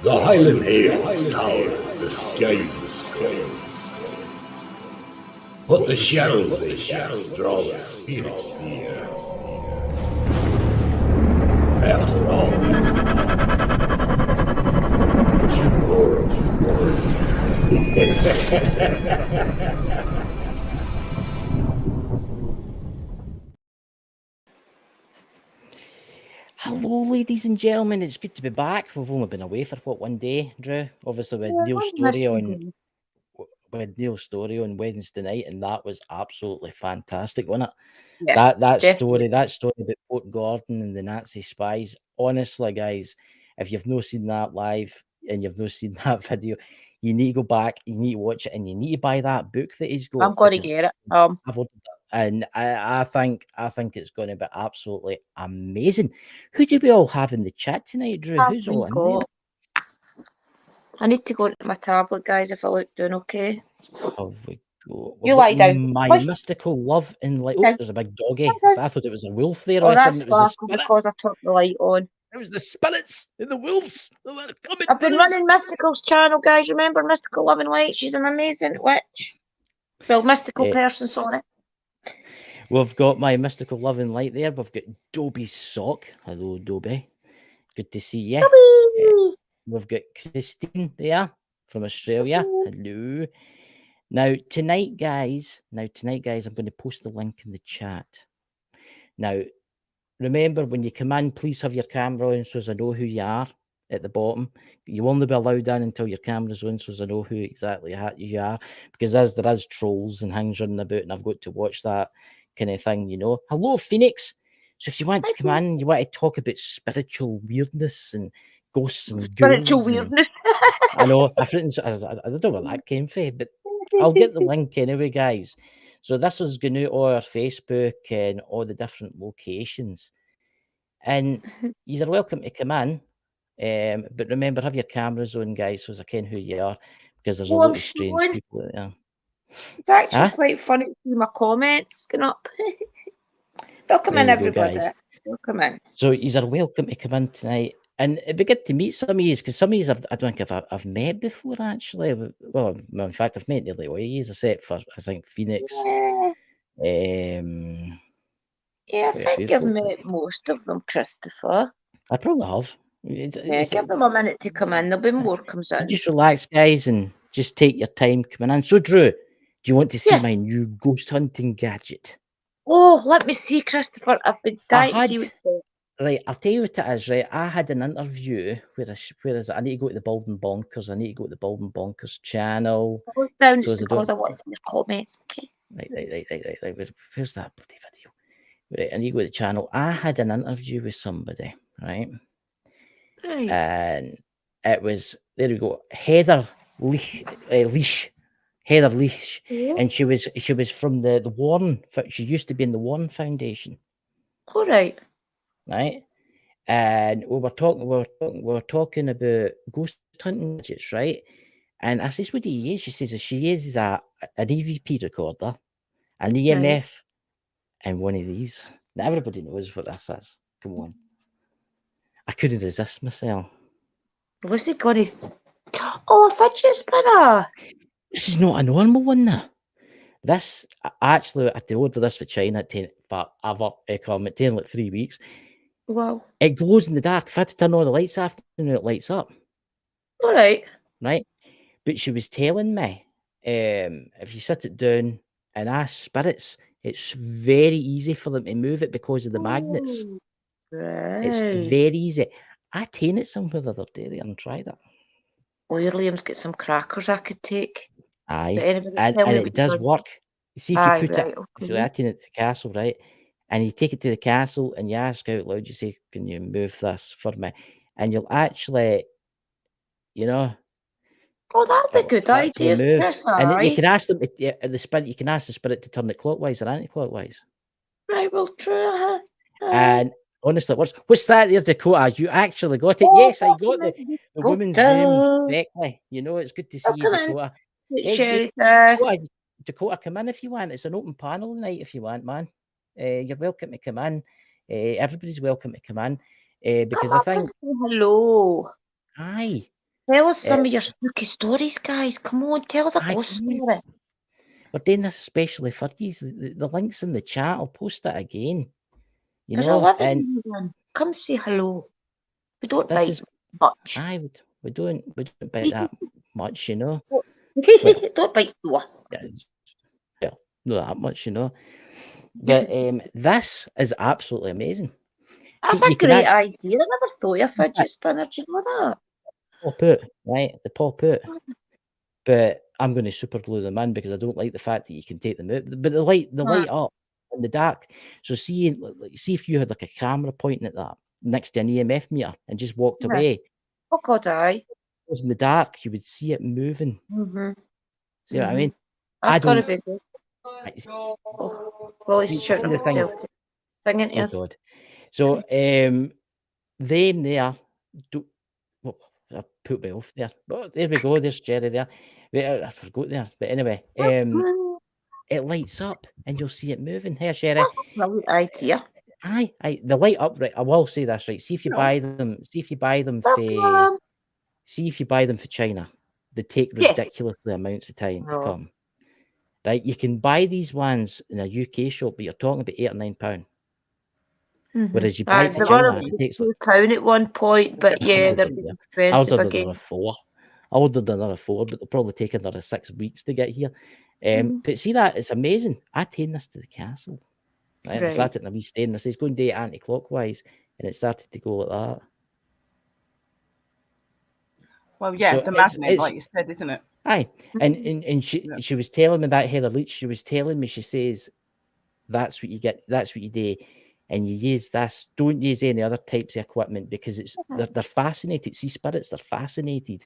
The Highland Hills tower, the skies, but the shadows they cast draw the spirits near. After all, tomorrow. Hello, ladies and gentlemen. It's good to be back. We've only been away for one day, Drew. Obviously, we had Neil's story on Wednesday night, and that was absolutely fantastic, wasn't it? Yeah, that story about Port Gordon and the Nazi spies. Honestly, guys, if you've not seen that live and you've not seen that video, you need to go back, you need to watch it, and you need to buy that book that he's got. I'm going to get it. I've ordered it, and I think it's going to be absolutely amazing. Who do we all have in the chat tonight, Drew? Who's all in there? I need to go to my tablet, guys. If I look doing okay. Have we go? You lie down. My mystical love in light. Oh, there's a big doggy. So I thought it was a wolf there. Oh, that's because I turned the light on. It was the spirits and the wolves. I've been running Mystical's channel, guys. Remember Mystical Love and Light? She's an amazing witch. Well, mystical person, sorry. We've got my mystical love and light there. We've got Dobie's sock. Hello, Dobie. Good to see you. We've got Christine there from Australia. Hello. Now, tonight, guys, I'm going to post the link in the chat. Now, remember, when you come in, please have your camera on so as I know who you are at the bottom. You will only be allowed in until your camera's on so as I know who exactly you are. Because as there is trolls and things running about, and I've got to watch that kind of thing, you know. Hello, Phoenix. So if you want to come in, you want to talk about spiritual weirdness and ghosts and spiritual weirdness. I know. I don't know where that came from, but I'll get the link anyway, guys. So this is going out on our Facebook and all the different locations. And you're welcome to come in. But remember, have your cameras on, guys, so as I can who you are, because there's a lot of strange people out there. It's actually quite funny to see my comments going up. Welcome in, everybody. Welcome in. So you're welcome to come in tonight. And it'd be good to meet some of you, because some of you I don't think I've met before, actually. Well, in fact, I've met nearly all of you, except for, I think, Phoenix. Yeah, I think I've met most of them, Christopher. I probably have. Give them a minute to come in. There'll be more comes in. Just relax, guys, and just take your time coming in. So, Drew, do you want to see my new ghost hunting gadget? Oh, let me see, Christopher. I've been dying to see what Right, I'll tell you what it is, right? I had an interview where is it? I need to go to the Bald Bonkers. I need to go to the Bald Bonkers channel. Down just because I want to see your comments, okay? Right. Where's that bloody video? Right, I need to go to the channel. I had an interview with somebody, right? And it was, there we go, Heather Leash. Heather Leash. And she was from the Warren. She used to be in the Warren Foundation. All right. Right, and we were talking about ghost hunting gadgets, right? And I says, "What do you use?" She says, "She uses an EVP recorder, an EMF, and one of these." Now everybody knows what this is. Come on, I couldn't resist myself. What's it going to? Oh, a fidget spinner! This is not a normal one, now. This actually, I had to order this for China. But I've come. It took like 3 weeks. Wow. It glows in the dark. If I had to turn all the lights off, it lights up. All right. Right. But she was telling me, if you sit it down and ask spirits, it's very easy for them to move it because of the magnets. Right. It's very easy. I taken it somewhere the other day and tried it. Liam's got some crackers I could take. Aye. And it does work. See, if you put it, if you're taking it to the castle, right? And you take it to the castle and you ask out loud, you say, "Can you move this for me?" And you'll actually, you know. Oh, that'd be a good idea. Yes, and you can ask them the spirit. You can ask the spirit to turn it clockwise or anti-clockwise. Right. Well, true. And honestly, what's that there, Dakota? You actually got it. Yes, I got the woman's name correctly. You know, it's good to see you, Dakota. Dakota, come in if you want. It's an open panel night if you want, man. You're welcome to come in. Everybody's welcome to come in. Because I think hello. Aye. Tell us some of your spooky stories, guys. Come on, tell us a ghost story. We're doing this especially for you. The link's in the chat. I'll post it again. You There's know, 11 and of you then. Come say hello. We don't this bite is much. we don't bite that much, you know. Don't bite more. Yeah, not that much, you know. But this is absolutely amazing. That's See, a you can great idea. I never thought of a fidget spinner. Do you know that? pop out, right? They pop out. But I'm going to super glue them in because I don't like the fact that you can take them out. But the light up in the dark. So see if you had like a camera pointing at that next to an EMF meter and just walked away. Oh God, aye. It was in the dark, you would see it moving. See what I mean? That's got to be good. Well, he's see shooting the things. himself to singing to us. God. So them there well, I put me off there. Oh, there we go. There's Jerry there. Wait, I forgot there. But anyway, it lights up and you'll see it moving. Hey, Sherry. That's a brilliant idea. Aye, the light up, right? I will say this, right? See if you buy them for China. They take ridiculously amounts of time to come. Right? You can buy these ones in a UK shop, but you're talking about £8 or £9. Whereas you buy it for China, it takes like £2 at one point, but yeah, they're expensive again. I ordered another 4, but they'll probably take another 6 weeks to get here. But see that, it's amazing. I taken this to the castle. Right? I started in a wee stand. I says going day anti-clockwise, and it started to go like that. Well, yeah, so the magnet, like you said, isn't it? Aye, and she was telling me that, Heather Leach. She was telling me, she says, that's what you get. That's what you do. And you use this. Don't use any other types of equipment because they're fascinated. See, spirits, they're fascinated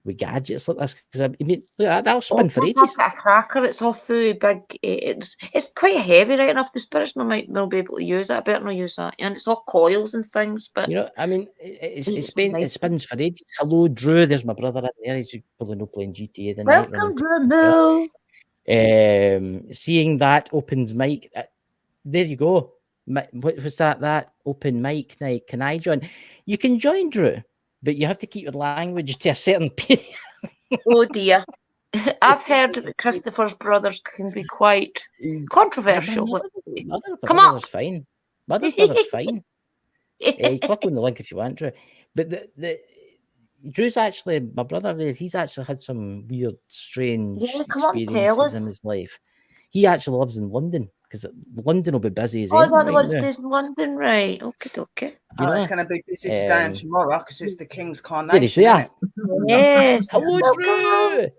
with gadgets like this. Because I mean, look at that, that'll spin for ages. I've got a cracker. It's all fully big. It's quite heavy, right enough. The spirits might not be able to use it. I better not use that. And it's all coils and things. But you know, I mean, it spins for ages. Hello, Drew. There's my brother in there. He's probably not playing GTA tonight. Welcome, Drew. Seeing that opens mic. There you go. What was that? That open mic night. Can I join? You can join, Drew, but you have to keep your language to a certain period. Oh dear. I've heard that Christopher's brothers can be quite controversial. Come on. Fine. Mother's brother's fine. Click on the link if you want, Drew. But the Drew's actually, my brother there, he's actually had some weird, strange experiences in his life. He actually lives in London. Because London will be busy as anything. Oh, is that the one that stays in London? Right. Okay. You know, it's going to be busy today and tomorrow because it's the King's coronation. Yes. Hello, Drew.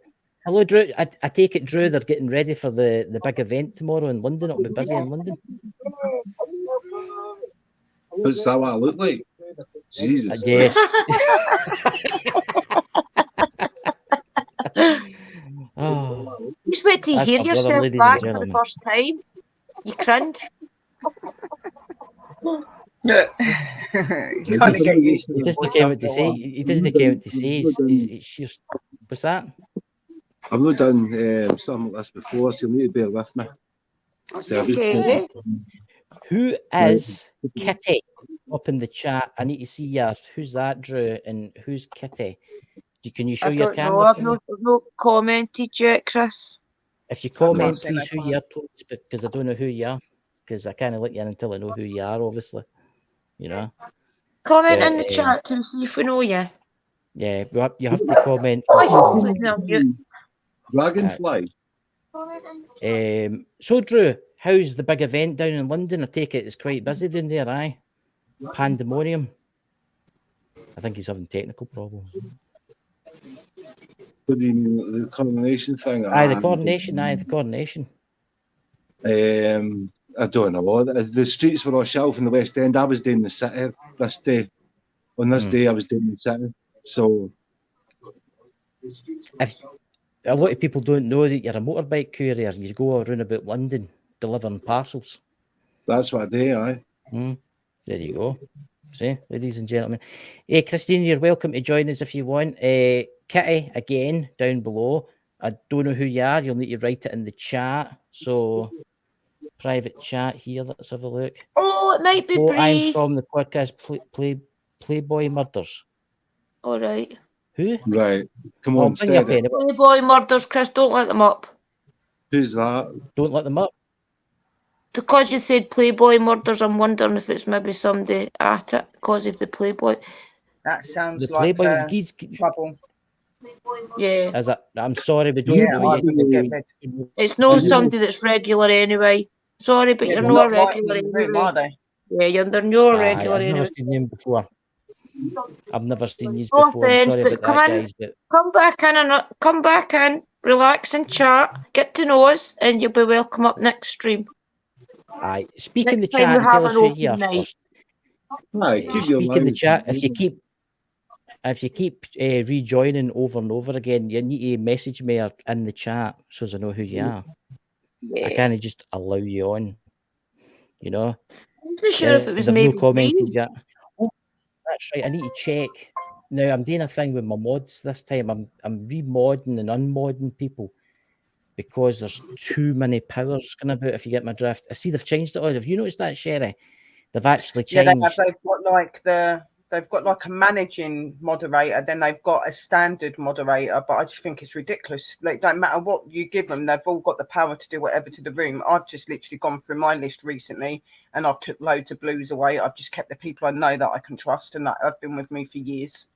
Hello, Drew. I take it, Drew, they're getting ready for the big event tomorrow in London. It'll be busy in London. Is that what I look like? Jesus. Yes. Oh. Just wait till you hear yourself back for the first time. You cringe. You kind of get used to it. He doesn't care what to say. He doesn't care what to say. It's just, what's that? I've not done something like this before, so you need to bear with me. Okay. Who is Kitty up in the chat? I need to see you. Who's that, Drew? And who's Kitty? Can you show your camera? I've not commented yet, Chris. If you comment, please, who you are, please, because I don't know who you are. Because I can't let you in until I know who you are, obviously. You know? Comment in the chat to see if we know you. Yeah, you have to comment. Dragonfly. So, Drew, how's the big event down in London? I take it it's quite busy down there, aye? Pandemonium. I think he's having technical problems. What do you mean, the coronation thing? The coronation. I don't know. The streets were all shelved in the West End. I was doing the city this day. On this day, I was doing the city. So, a lot of people don't know that you're a motorbike courier. You go around about London delivering parcels. That's what I do, aye. There you go. See, ladies and gentlemen. Hey, Christine, you're welcome to join us if you want. Kitty, again, down below. I don't know who you are. You'll need to write it in the chat. So, private chat here. Let's have a look. Oh, it might be Bree. I'm from the podcast Playboy Murders. All right. Who? Right. Come Oh, on, bring your steady. pen. Playboy murders, Chris. Don't let them up. Who's that? Don't let them up. Because you said Playboy murders, I'm wondering if it's maybe somebody at it because of the Playboy. That sounds The like Playboy geese. trouble. Yeah. As I'm sorry, we don't Yeah, know I yet. would get rid. It's no Yeah. somebody that's regular anyway. Sorry, but Yeah, you're they're not a not writing regular in the room, anyway. are they? Yeah, they're not a Aye, regular I've never anyway. seen them before. I've never seen these No before. I'm offence, sorry but about come that, in. guys. But Come back in, relax and chat, get to know us, and you'll be welcome up next stream. aye, speak in the Next time chat we and tell have us an who you are open night. first. Right, keep your Speak in the line. chat. If you keep rejoining over and over again, you need to message me or in the chat so as I know who you are. I Yeah. can't just allow you on. You know. I'm not sure if it was They've no maybe commented me. yet. Oh, that's right. I need to check. Now I'm doing a thing with my mods this time. I'm remodding and unmodding people because there's too many powers going about. If you get my drift, I see they've changed it all. Have you noticed that, Sherry? They've actually Yeah, changed. they've got like a managing moderator, then they've got a standard moderator, but I just think it's ridiculous. Like, it don't matter what you give them, they've all got the power to do whatever to the room. I've just literally gone through my list recently and I've took loads of blues away. I've just kept the people I know that I can trust and that have been with me for years.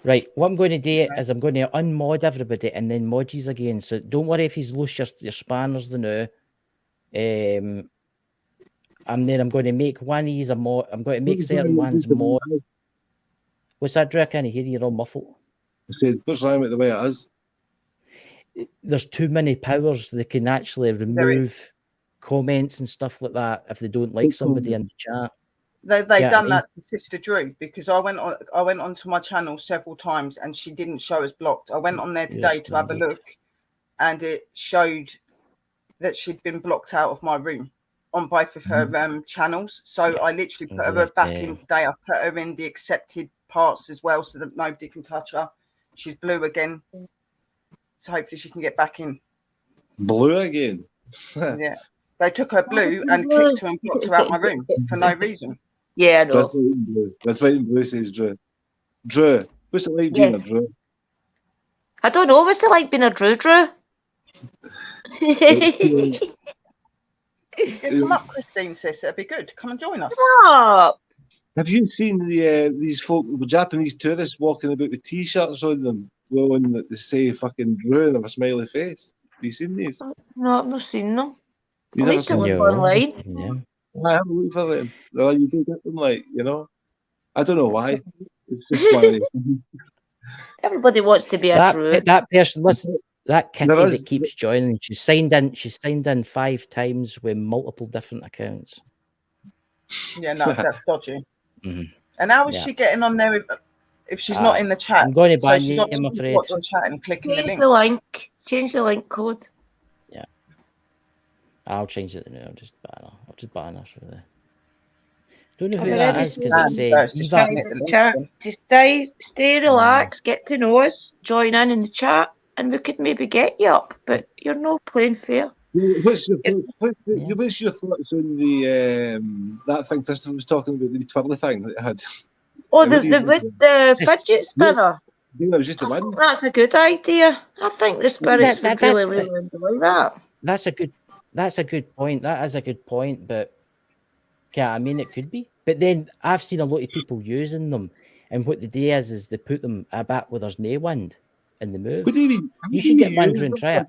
Right, what I'm going to do is I'm going to unmod everybody and then mod yous again. So don't worry if he's loose your spanners the now. And then I'm going to make one of these a mod. I'm going to make certain ones mod. What's that, Drew? I can't hear you. You're all muffled. I said, what's wrong with the way it is? There's too many powers. They can actually remove comments and stuff like that if they don't like somebody in the chat. They've done that to Sister Drew because I went onto my channel several times and she didn't show as blocked. I went on there today to have a look and it showed that she'd been blocked out of my room on both of her channels. So I literally put her back in today. I put her in the accepted parts as well so that nobody can touch her. She's blue again. So hopefully she can get back in. Blue again? Yeah. They took her blue and kicked her and blocked her out my room for no reason. Yeah, I know. That's right in blue, says Drew. Drew, what's it like being a Drew? I don't know. What's it like being a Drew? Get some up, Christine, sis. It'd be good. Come and join us. Stop. Have you seen these folk, the Japanese tourists walking about with T-shirts on them, one that they say fucking Drew and have a smiley face? Have you seen these? No, I've not seen them. You I never need to seen look them? online. I have a look for them. You do get them, like, you know. I don't know why. It's just funny. Everybody wants to be a Drew. That person, listen, that kitty There is- that keeps joining, she's signed in 5 times with multiple different accounts. Yeah, no, that's dodgy. Mhm. And how is she getting on there if she's not in the chat? I'm going to ban she's you, I'm afraid. watching chat and clicking the link. Change the link code. Yeah. I'll change it now. I'll just ban her. Really. Don't know who that is because it's chat. Just stay relaxed, get to know us, join in the chat, and we could maybe get you up. But you're not playing fair. What's your thoughts on the that thing Tristan was talking about, the twirly thing that it had? Oh, the fidget spinner. Yeah, it was just the one. That's a good idea. I think the spirits would really enjoy that. That's a good point. That is a good point, but yeah, I mean it could be. But then I've seen a lot of people using them, and what they do is they put them a bit where there's no wind in the move. What do you mean? You should get one and try it.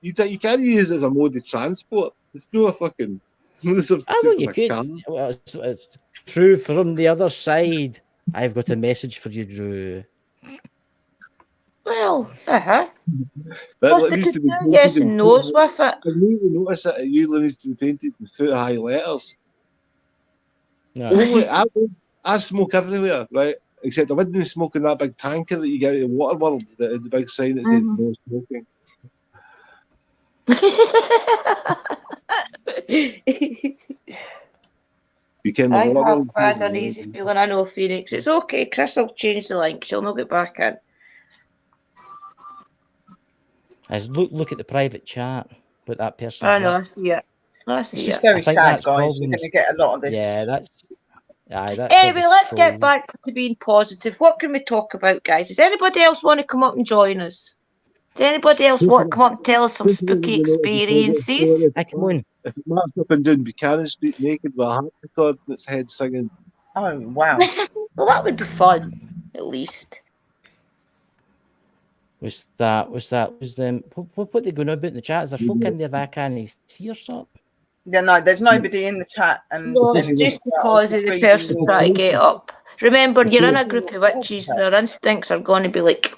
You can't use it as a mode of transport. It's not a fucking. I know you could. Well, it's true from the other side. I've got a message for you, Drew. Well, That needs to be yes and no's with it. I need to notice that it usually needs to be painted in foot-high letters. No. Only I smoke everywhere, right? Except I wouldn't smoke in that big tanker that you get out of Waterworld, the big sign that says no smoking. You can I have had an easy feeling. I know, Phoenix. It's okay. Chris will change the link. She'll not get back in. As look at the private chat with that person. I know. I see it. It's just very sad, guys. You're going to get a lot of this. Yeah, Aye, that's Anyway, let's get trolling. back to being positive. What can we talk about, guys? Does anybody else want to come up and join us? Does anybody else want to come up and tell us some spooky experiences? Aye, come on. If it marks up and down Buchanan Street naked with a harpsichord in its head singing. Oh wow. Well, that would be fun, at least. Was them what they going on about in the chat? Is there folk in there that I can't see or something? Yeah, no, there's nobody in the chat, and No, it's just because of the person trying to get up. Remember, you're in a group of witches, their instincts are going to be like...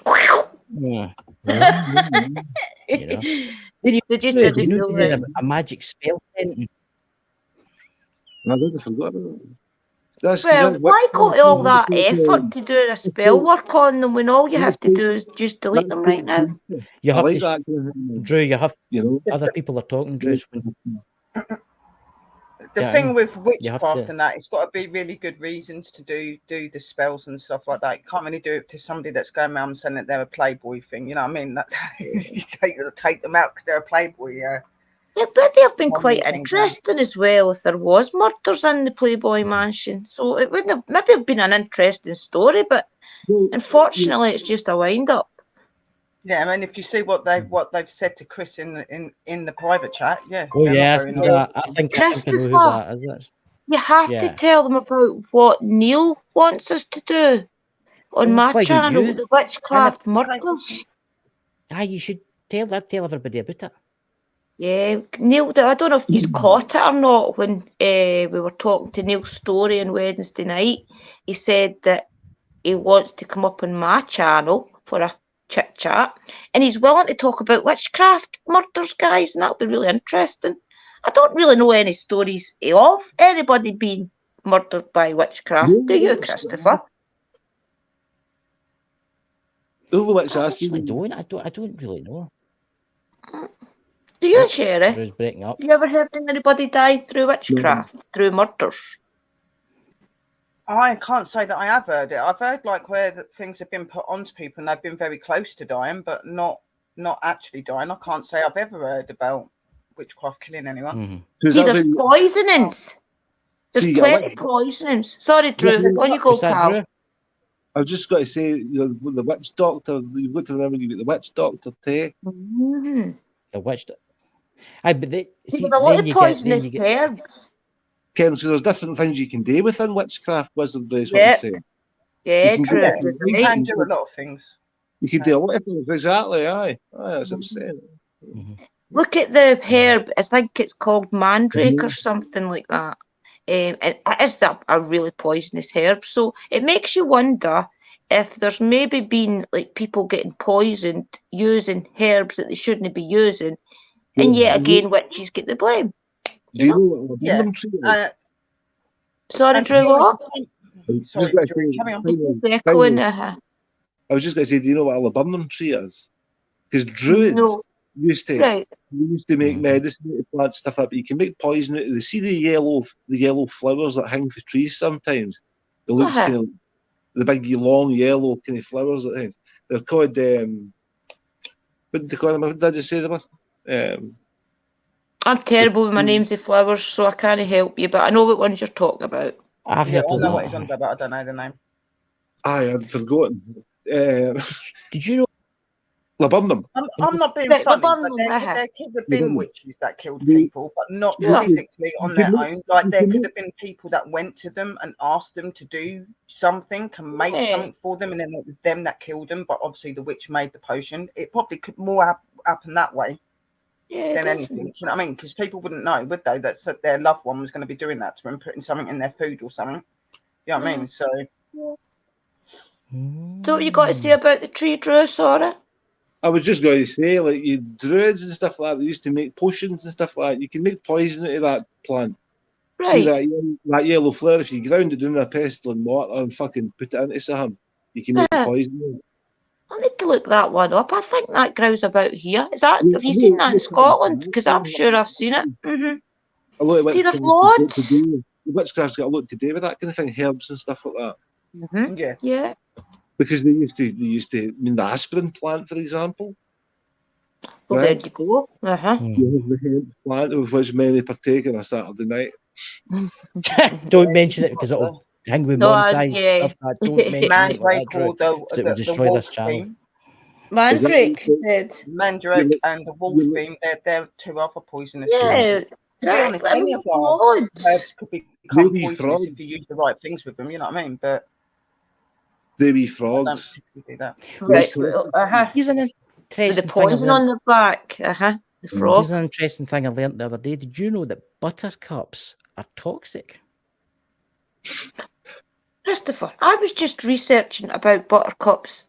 Yeah. You know. They just Do didn't you know know they did right. a magic spell painting? I don't forgot about it. That's Well, why go to all that effort to do a spell work on them when all you have to do is just delete them right now? You I have like to, that kind of thing, Drew. You have you know. other people are talking, Drew. The Yeah, thing with you have witchcraft to- and that, it's got to be really good reasons to do the spells and stuff like that. You can't really do it to somebody that's going around saying that they're a playboy thing. You know what I mean? That's you take them out because they're a playboy. Yeah. It would have been One quite thing, interesting as well if there was murders in the Playboy Mansion. So it wouldn't have maybe have been an interesting story, but unfortunately it's just a wind up. Yeah, I mean, if you see what they've said to Chris in the private chat, yeah. Oh they're yeah, not very nice. I think I know who Christopher. that is. It? You have to Yeah. tell them about what Neil wants us to do on my Why don't channel, you? the Witchcraft Murders. Aye, you should tell everybody about it. Yeah, Neil, I don't know if you caught it or not when we were talking to Neil Story on Wednesday night. He said that he wants to come up on my channel for a chit chat and he's willing to talk about witchcraft murders, guys, and that'll be really interesting. I don't really know any stories of anybody being murdered by witchcraft. Do you, Christopher? All the witch I asked actually me, don't. I don't really know. Do you, Sherry? Drew's breaking up. Have you ever heard of anybody died through witchcraft, through murders? I can't say that I have heard it. I've heard like where things have been put onto people and they've been very close to dying, but not actually dying. I can't say I've ever heard about witchcraft killing anyone. Mm-hmm. See, there's poisonings. There's See, plenty of poisonings. Sorry, Drew. On you go, What's that, pal. Drew? I've just got to say, you know, the witch doctor, you've got to remember you get the witch doctor too. Mm-hmm. The witch. Aye, but they see. There's a lot Then of you poisonous get. herbs. Ken, so there's different things you can do within witchcraft wizardry, is what Yeah. I'm saying. Yeah, You can Drew. do Yeah, it. you Right. can do a lot of things. You can do a lot of things, exactly, aye. That's what I'm saying. Mhm. Look at the herb. I think it's called mandrake Mhm. or something like that. And it is a really poisonous herb. So it makes you wonder if there's maybe been like people getting poisoned using herbs that they shouldn't be using, and yet again witches get the blame. Do you know what Yeah. laburnum tree is? Sorry, And to Drew. be What? honest, sorry, Drew, carry on. The echoing. I was just going to say, do you know what a laburnum tree is? Because druids No. used to Right. make Mhm. medicine, to plant stuff up. You can make poison out of the see the yellow flowers that hang for trees sometimes. It looks Uh-huh. kind of the big long yellow kind of flowers that hang. They're called what did they call them? What did I just say they were? I'm terrible with my names of flowers, so I can't help you, but I know what ones you're talking about. I've Yeah, heard I of know what he's that. on about, but I don't know the name. Aye, I'd forgotten. Did you know? Laburnum. I'm not being Right, funny, laburnum, but uh-huh. there could have been witches that killed The- people, but not Yeah. physically on their can own. Like there can could have been people that went to them and asked them to do something, and make Yeah. something for them, and then it was them that killed them. But obviously, the witch made the potion. It probably could more happen that way Yeah, than definitely. anything. You know what I mean? Because people wouldn't know, would they, that their loved one was going to be doing that to them, putting something in their food or something. You know what I mean? So So what you got to say about the tree, Drew? Sorry. I was just going to say, like, you druids and stuff like that, they used to make potions and stuff like that. You can make poison out of that plant. See Right. that yellow flower, if you ground it in a pestle and mortar and fucking put it into something, you can make Yeah. poison. I need to look that one up. I think that grows about here. Is that? Yeah, Have you I seen know, that in it's Scotland? Because I'm sure I've seen it. Mm-hmm. A lot of See, there's witchcraft's got to loads. do- witchcraft's got a lot to do with that kind of thing, herbs and stuff like that. Mm-hmm. yeah, Yeah. Because they used to, I mean, the aspirin plant, for example. Well, Right. there you go. Uh-huh. You have the hemp plant, of which many partake on a Saturday night. Don't mention it because it'll thing with No, monetized yeah. stuff that don't mention it like that, Mandrake or Drew, so it would the destroy wolf this channel. theme. Mandrake said. Mandrake and the wolf theme, they're two other poisonous things. Yeah. To be honest, any of our herbs could become Maybe poisonous frog. if you use the right things with them, you know what I mean? But They be I don't frogs. particularly do that. Right. Here's an With the interesting thing I poison learned. on the back. The frog. Here's an interesting thing I learned the other day. Did you know that buttercups are toxic? Christopher, I was just researching about buttercups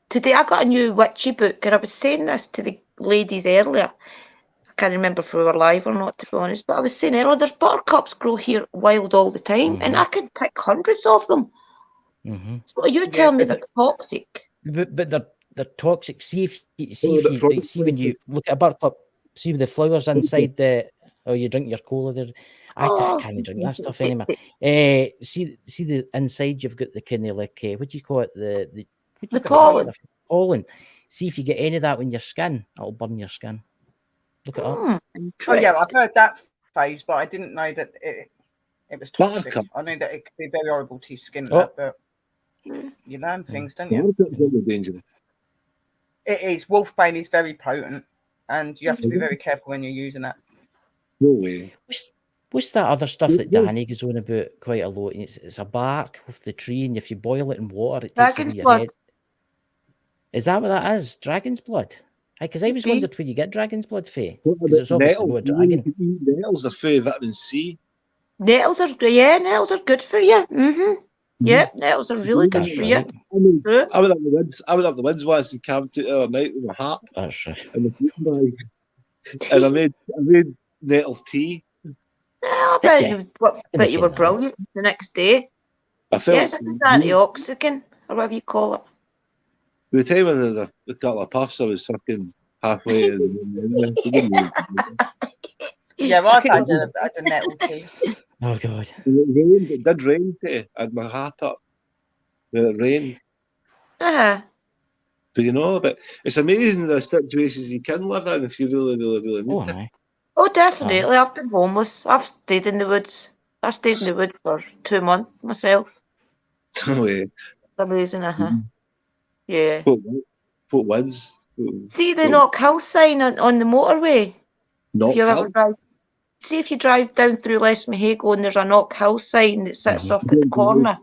today. I got a new witchy book, and I was saying this to the ladies earlier. I can't remember if we were live or not, to be honest, but I was saying earlier, there's buttercups grow here wild all the time, and I could pick hundreds of them. So you tell me they're toxic. But they're toxic. See when you look at a buttercup, see the flowers inside the. Oh, you drink your cola there. I can't drink that stuff anymore. See the inside. You've got the kind of like what do you call it? The pollen. Pollen. See if you get any of that on your skin, it'll burn your skin. Look it up. Oh yeah, I've heard that phase, but I didn't know that it was toxic. Buttercup. I knew that it could be very horrible to your skin, but you learn things, don't you? Buttercups are dangerous. It is. Wolfbane is very potent, and you have to be very careful when you're using it. No way. What's that other stuff that Danny goes on about quite a lot? And it's a bark of the tree, and if you boil it in water, it takes away your head. Is that what that is? Dragon's blood? Because I always wondered where you get dragon's blood, Faye. Because it's obviously not a dragon. Nettles are full of vitamin C. Nettles are good for you. Yeah, nettles are really good for you. I went up the woods once and camped out the other night with my hat. That's right. And I made nettle tea. I bet you were brilliant the next day. I felt it's a good antioxidant, or whatever you call it. By the time I had a couple of puffs, I was fucking halfway. Yeah, well, I've had a nettle tea. Oh God! It did rain today. I had my hat up when it rained. Uh-huh. But but it's amazing the situations you can live in if you really, really, really need to. Oh, definitely. I've been homeless. I've stayed in the woods. I stayed in the woods for 2 months myself. No way. It's amazing, Yeah. What woods? See the Knock Hill sign on the motorway? Knock Hill? See if you drive down through Les Mahago and there's a Knock Hill sign that sits up at the corner.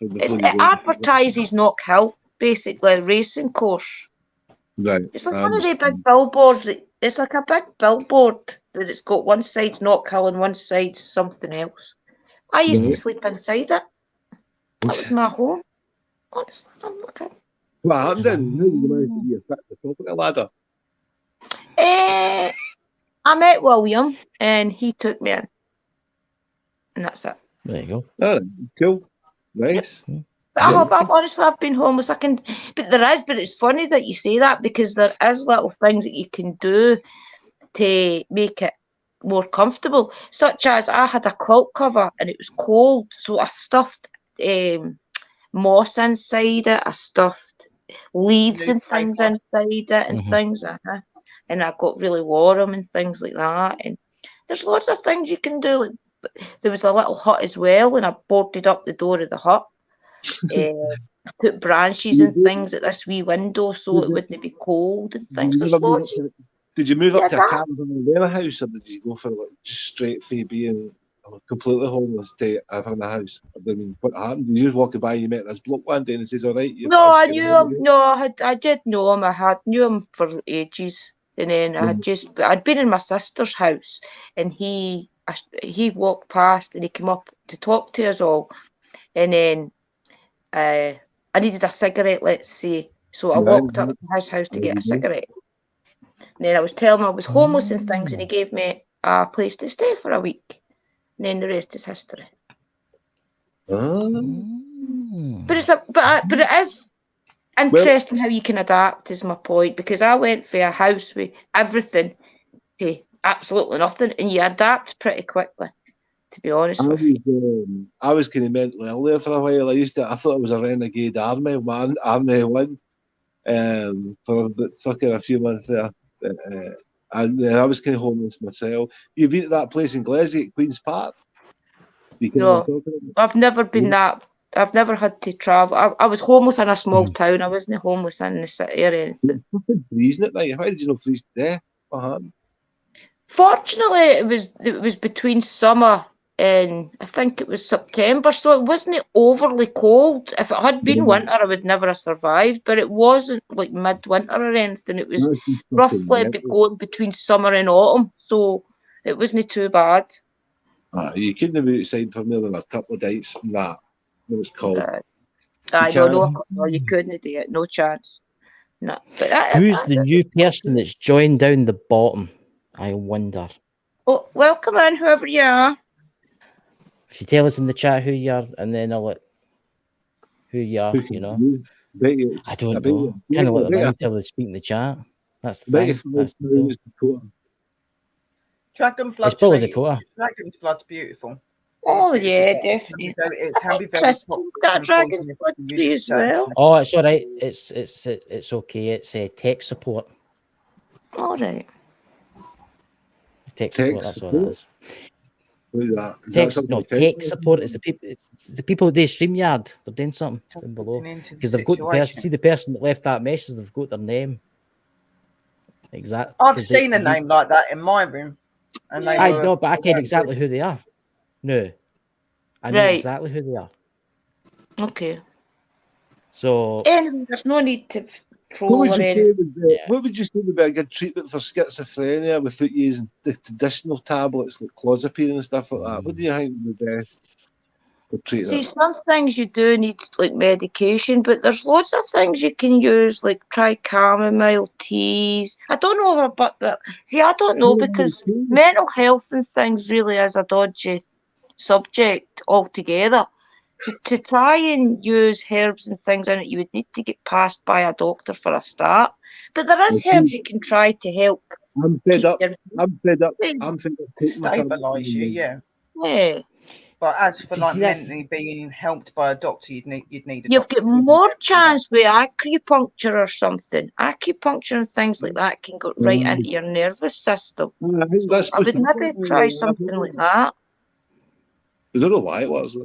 It advertises Knock Hill, basically a racing course. Right. It's like one of the big billboards. It's like a big billboard that it's got one side Knock Hill and one side something else. I used to sleep inside it. That was my home. Honestly, I'm looking. What happened then? How did you manage to be a fit the property ladder? I met William and he took me in. And that's it. There you go. Oh, cool. Nice. But I've been homeless. But it's funny that you say that because there is little things that you can do to make it more comfortable. Such as I had a quilt cover and it was cold, so I stuffed moss inside it. I stuffed leaves and things inside it and things. And I got really warm and things like that. And there's lots of things you can do. Like, there was a little hut as well, and I boarded up the door of the hut. I put branches and things at this wee window so it wouldn't be cold and things. Did you move up to a caravan house, or did you go for just straight for being completely homeless to having a house? I mean, what happened? You just walking by and you met this bloke one day and he says, "All right." No, I knew him. No, I did know him. I knew him for ages, and then I'd been in my sister's house, and he walked past and he came up to talk to us all, and then I needed a cigarette, let's say, so I walked up to his house to get a cigarette. And then I was telling him I was homeless and things, and he gave me a place to stay for a week. And then the rest is history. But it is interesting how you can adapt, is my point, because I went for a house with everything to absolutely nothing, and you adapt pretty quickly, to be honest with you. I was kind of mentally ill there for a while. I thought I was a renegade army one for a few months there. And I was kind of homeless myself. You've been to that place in Glasgow, Queen's Park? You can No. talk about it. I've never been that. I've never had to travel. I was homeless in a small town. I wasn't homeless in the city or anything. You're fucking freezing at night. How did you not freeze to death? What happened? Fortunately, it was between summer and I think it was September, so it wasn't overly cold. If it had been winter, I would never have survived. But it wasn't like midwinter or anything. It was That's just fucking roughly mental. going between summer and autumn, so it wasn't too bad. You couldn't have been outside for more than a couple of days from that. It was cold. I can't. no, you couldn't do it. No chance. No. But Who's the new person that's joined down the bottom? I wonder. Oh, welcome in, whoever you are. If you tell us in the chat who you are, and then I'll let who you are, you know. I don't know. Kind of let them in until they speak in the chat. That's the thing. That's the deal. Dragon blood. It's probably Dakota. Dragon's blood's beautiful. Oh yeah, definitely. It can be very Kristen, that dragon's blood for you as well. Oh, it's all right. It's okay. It's tech support. All right. Tech support. That's all that is. What is that? Tech support is the people. It's the people who do StreamYard. They're doing something down below because they've got the person. See the person that left that message. They've got their name. Exactly. I've seen a name like that in my room, and I know, but I can't exactly who they are. No, I know exactly who they are. Okay. So anyway, there's no need to What would you say would be a good treatment for schizophrenia without using the traditional tablets like clozapine and stuff like that? What do you think would be best for treating See, it? some things you do need like medication, but there's loads of things you can use, like try chamomile teas. I don't know about that. See, I don't know because mental health and things really is a dodgy subject altogether. To try and use herbs and things in it, you would need to get passed by a doctor for a start. But there is herbs you can try to help. I'm fed up. I'm fed up. Stabilise you, yeah. Yeah. But as for like mentally being helped by a doctor, you'd need a You've doctor. got more chance with acupuncture or something. Acupuncture and things like that can go right into your nervous system. I think that's I would maybe try something like that. I don't know why it was.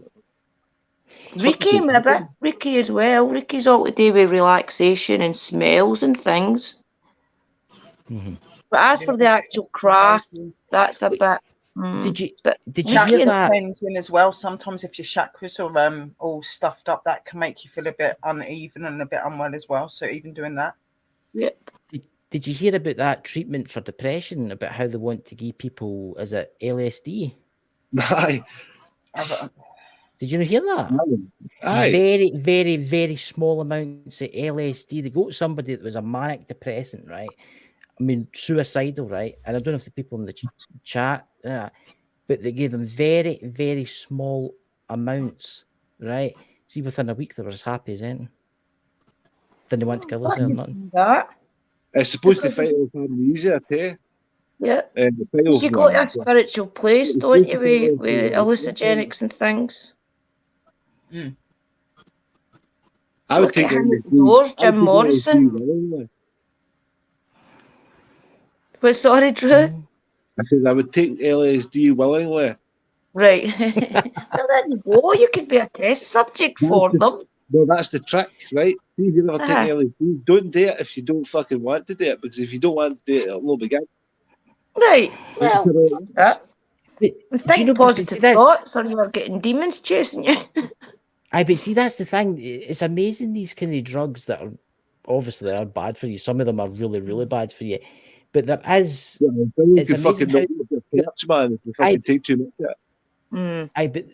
Reiki, maybe. Reiki as well. Reiki's all to do with relaxation and smells and things. Mm-hmm. But as for the actual craft, that's a bit. Did you hear that? Cleansing as well. Sometimes if your chakras are all stuffed up, that can make you feel a bit uneven and a bit unwell as well. So even doing that. Yeah. Did you hear about that treatment for depression? About how they want to give people, is it LSD? Aye. Did you hear that? Aye. Very, very, very small amounts of LSD. They go to somebody that was a manic depressant, right? I mean, suicidal, right? And I don't know if the people in the chat, but they gave them very, very small amounts, right? See, within a week, they were as happy as anything. Then they want to kill us or nothing. It's supposed to fight off amnesia, too. Yeah. You go to a spiritual place, don't you, with hallucinogenics and things? I would take Jim Morrison. But sorry, Drew. I said I would take LSD willingly. Right. Well, there you go. You could be a test subject for them. Well, that's the trick, right? See if you ever take LSD, don't do it if you don't fucking want to do it, because if you don't want to do it, it'll not begin. Right. Well, think positive thoughts, or you are getting demons chasing you. But see, that's the thing. It's amazing, these kind of drugs that are obviously are bad for you. Some of them are really, really bad for you. But there is. It's amazing how man, if you fucking take too much of it. But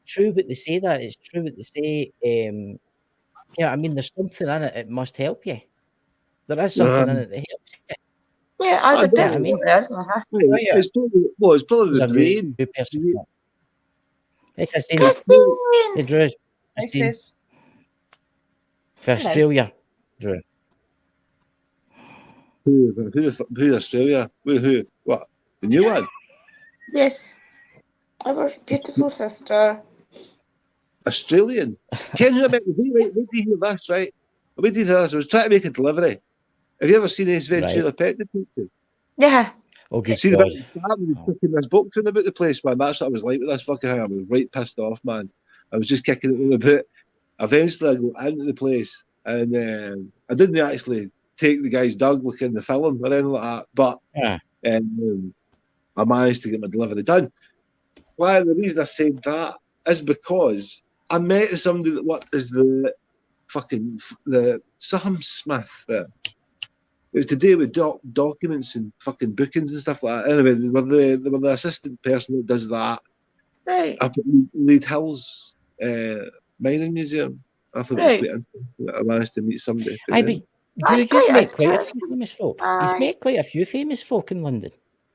true, but they say that. It's true, but they say, yeah, I mean, there's something in it. It must help you. There is something in it that helps you. Yeah, I would definitely. It's probably the brain. Hey, Christine. Hey, Drew. Christine. For Australia, Drew. Who's Australia? Who? What? The new one? Yes. Our beautiful sister. Australian. Ken, who about wait till you hear this, right? Wait till you hear this. I was trying to make a delivery. Have you ever seen Ace Ventura Pet Detective? Yeah. Oh, good See the God. bit at the start when he was kicking this boxing about the place, man. That's what I was like with this fucking thing. I was right pissed off, man. I was just kicking it with a boot. Eventually, I got into the place, and I didn't actually take the guy's dog like in the film or anything like that, but Yeah. I managed to get my delivery done. Why? The reason I said that is because I met somebody that worked as the Sam Smith. It was to do with documents and fucking bookings and stuff like that. Anyway, they were the assistant person that does that Right. up at Lead Hills Mining Museum. I thought it was quite interesting that I managed to meet somebody. Aye, but That's Drew, quite you've met quite a few interesting. famous folk. Aye. He's met quite a few famous folk in London.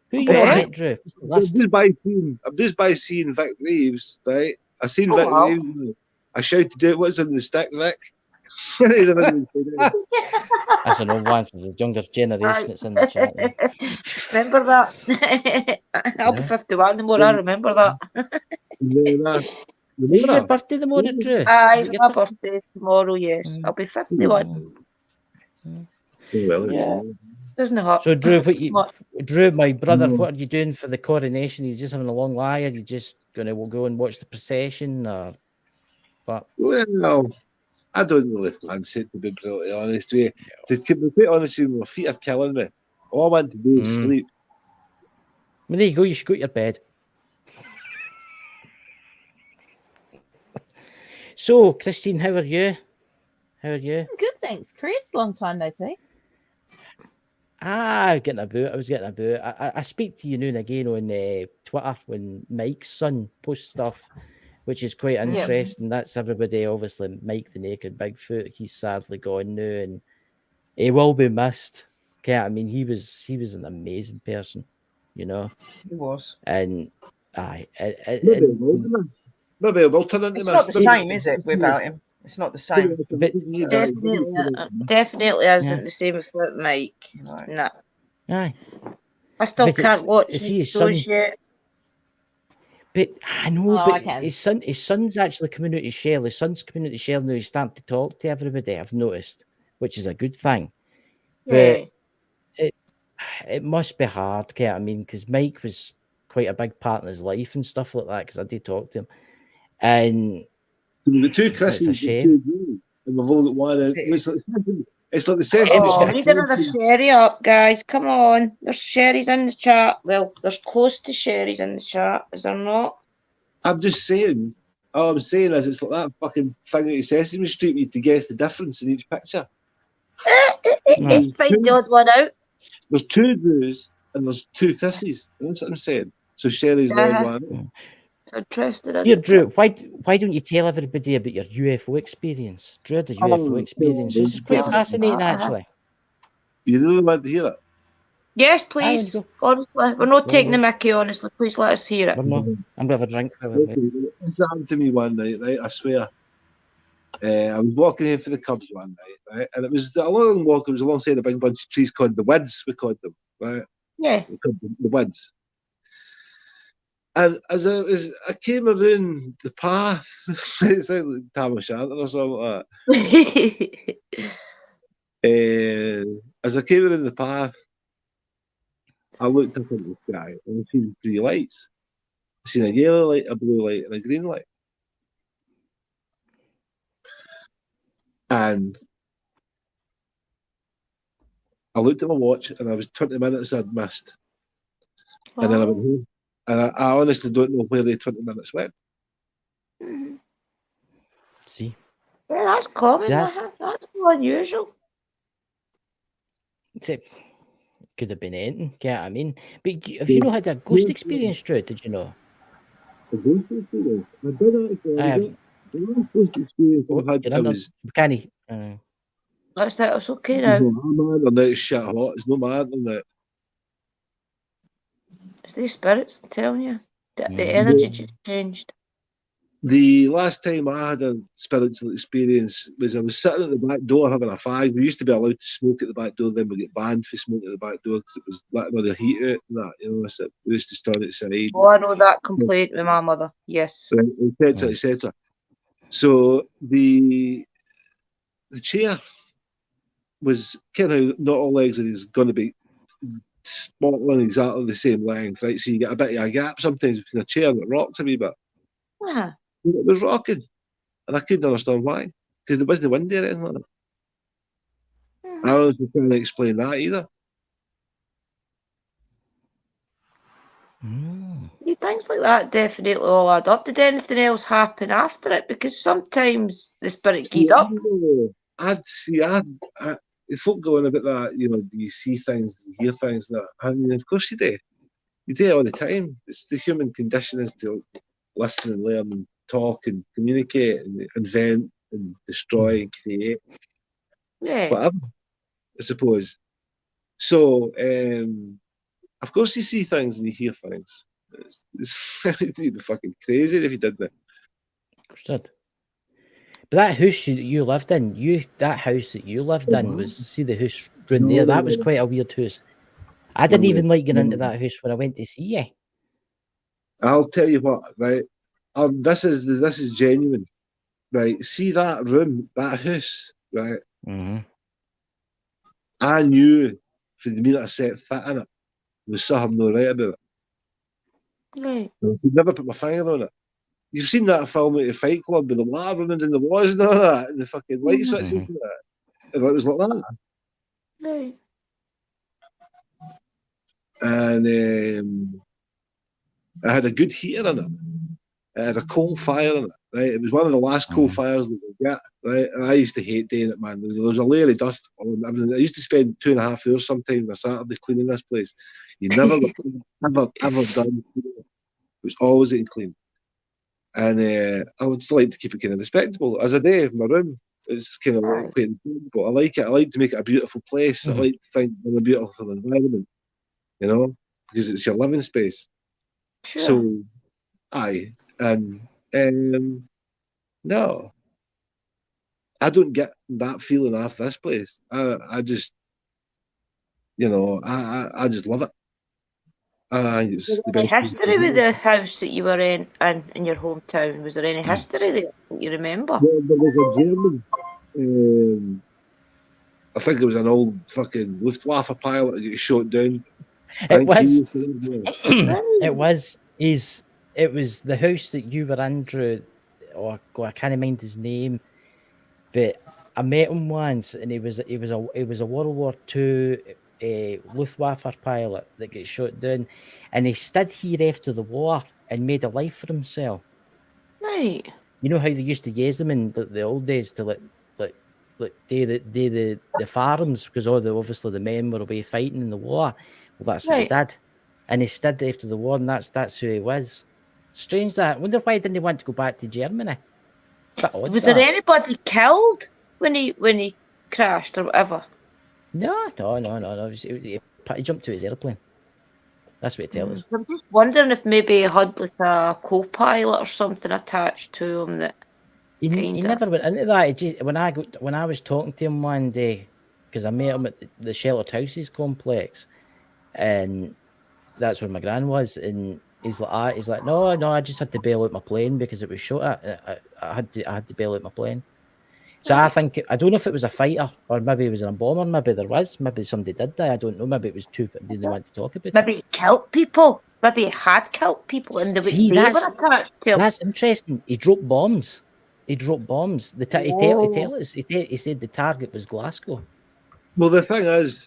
Who you Yeah. all met, Drew? What's the list? I'm just by seeing Vic Reeves, right? I seen Oh, Vic wow. Reeves. I shouted out, "What's in the stick, Vic?" That's an old one for the younger generation that's in the chat. Remember that? I'll be Yeah. 51 the more I remember that. Is it your birthday tomorrow, Drew? Aye, Is it's it your my birthday? birthday tomorrow, yes. I'll be 51. Yeah. Doesn't it hurt? So, Drew, Much. Drew, my brother, No. what are you doing for the coronation? Are you just having a long lie? Are you just going to go and watch the procession, or what? Well, I don't really fancy it, to be brutally honest with you. To be quite honest with you, my feet are killing me. All I want to do is sleep. Well, there you go. You should go to your bed. So, Christine, how are you? How are you? Good, thanks, Chris. Long time no see. I was getting about. I speak to you now and again on Twitter when Mike's son posts stuff, which is quite interesting. That's everybody, obviously. Mike the Naked Bigfoot, he's sadly gone now, and he will be missed. Okay, I mean, he was an amazing person, you know. He was. And maybe Maybe I will turn into It's not the same, is it, without him? It's not the same. Definitely isn't the same without Mike. Right. Nah. Aye. I still can't watch his shows son. yet. But I know, Oh, but I can. his son's actually coming out of shell. His son's coming out of shell now. He's starting to talk to everybody, I've noticed, which is a good thing. Yeah. But it must be hard, Kate. I mean, because Mike was quite a big part in his life and stuff like that, because I did talk to him. And the two Chris's, it's a shame. And we've all got one. It's like the session. Oh, we need another sherry up, guys. Come on. There's sherries in the chat. Well, there's close to sherries in the chat. Is there not? I'm just saying. All I'm saying is it's like that fucking thing at Sesame Street. You need to guess the difference in each picture. Find the odd one out. There's two Drews and there's two Chris's. That's what I'm saying. So Sherry's the odd one. So interested. Here, Drew, why don't you tell everybody about your UFO experience? Drew had a UFO experience. This is quite fascinating, actually. You really want to hear it? Yes, please. Honestly, we're not taking the mickey, honestly. Please let us hear it. I'm going to have a drink. It happened to me one night, right? I swear. I was walking in for the Cubs one night, right? And it was a long walk. It was alongside a big bunch of trees called the Woods, we called them, right? Yeah. The Woods. And as I came around the path, it sounded like Tam O'Shanter or something like that. As I came around the path, I looked up into the sky and I seen three lights. I seen a yellow light, a blue light, and a green light. And I looked at my watch and I was 20 minutes I'd missed. Wow. And then I went home. And I honestly don't know where the 20 minutes went. See? Yeah, that's common. See, that's not unusual. It could have been anything, I mean. But have you not had a ghost experience, Drew? Did you know? A ghost experience? I did actually. I have. The last ghost experience I had, I was... That's it. It's okay now. It's shit hot. It's no mad on that. It's these spirits, I'm telling you. The energy just changed. The last time I had a spiritual experience was I was sitting at the back door having a fag. We used to be allowed to smoke at the back door, then we get banned for smoking at the back door because it was letting all the heat out and that, you know. So we used to stand outside. Oh, I know that complaint with my mother. Yes. Etc. etc. So the chair was kind of not all legs, and he's going to be Scotland exactly the same length, right? So you get a bit of a gap sometimes between a chair and it rocks a wee bit. Uh-huh. It was rocking, and I couldn't understand why, because there wasn't windy or anything like that. Mhm. I wasn't trying to explain that either. Things like that definitely all add up. Did anything else happen after it? Because sometimes the spirit keys up. I'd see, if folk going about that, do you see things, do you hear things that? I mean, of course you do. You do it all the time. It's the human condition is to listen and learn and talk and communicate and invent and destroy and create. Yeah. Whatever, I suppose. So, of course you see things and you hear things. You'd be fucking crazy if you did that. Of course it did. But that house you lived in, that house that you lived in was, see the house round there, that was quite a weird house. I didn't even like getting into that house when I went to see you. I'll tell you what, right? This is genuine, right? See that room, that house, right? Mm-hmm. I knew from the minute I set foot in it, there was something not right about it. Right. I could never put my finger on it. You've seen that film at the Fight Club with the water running in the walls and all that, and the fucking light switches and that. It was like that. Right. And I had a good heater in it. It had a coal fire in it, right? It was one of the last coal fires that we got, right? And I used to hate doing it, man. There was a layer of dust on everything. I used to spend 2.5 hours sometimes on a Saturday cleaning this place. You never, ever done it. It was always getting clean. And I would like to keep it kind of respectable. As a day in my room, it's kind of like quite important. I like it. I like to make it a beautiful place. I like to think in a beautiful environment, because it's your living space. Sure. So, aye. And no, I don't get that feeling off this place. I just, I just love it. It's Was the there any best. history with the house that you were in your hometown? Was there any history there that you remember? Well, there was a German. I think it was an old fucking Luftwaffe pilot that got shot down. It was. Right. It was the house that you were in, Drew. Oh God, I can't mind his name, but I met him once, and he was a World War II Luftwaffe pilot that got shot down, and he stood here after the war and made a life for himself. Right. You know how they used to use them in the old days to do the farms, because obviously the men were away fighting in the war. Well, that's what he did, and he stood after the war, and that's who he was. Strange that. I wonder why didn't he want to go back to Germany? Bit odd, Was there anybody killed when he crashed or whatever? No. He jumped to his airplane. That's what he tells us. I'm just wondering if maybe he had like a co-pilot or something attached to him that. He never went into that. When I was talking to him one day, because I met him at the Sheltered Houses complex, and that's where my gran was, and he's like, no, I just had to bail out my plane because it was shot at. I had to bail out my plane. So I don't know if it was a fighter or maybe it was a bomber. Maybe there was. Maybe somebody did die. I don't know. Maybe it was two, but didn't want to talk about it. Maybe he killed people. Maybe he had killed people, and they were attached to him. That's interesting. He dropped bombs. He said the target was Glasgow. Well, the thing is,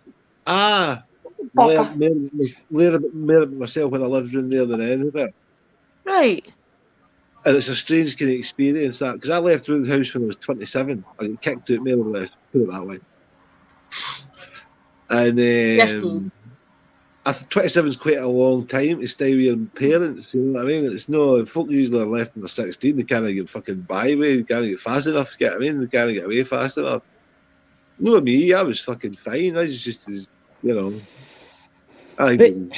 learned about myself when I lived in there than anything. Right. And it's a strange kind of experience that, because I left through the house when I was 27. I got kicked out more or less, put it that way. And 27 is quite a long time to stay with your parents, you know what I mean? It's no, folk usually are left when they're 16, they can't get fucking byway, they can't get fast enough, you get what I mean? They can't get away fast enough. No, me, I was fucking fine. I was just, I think.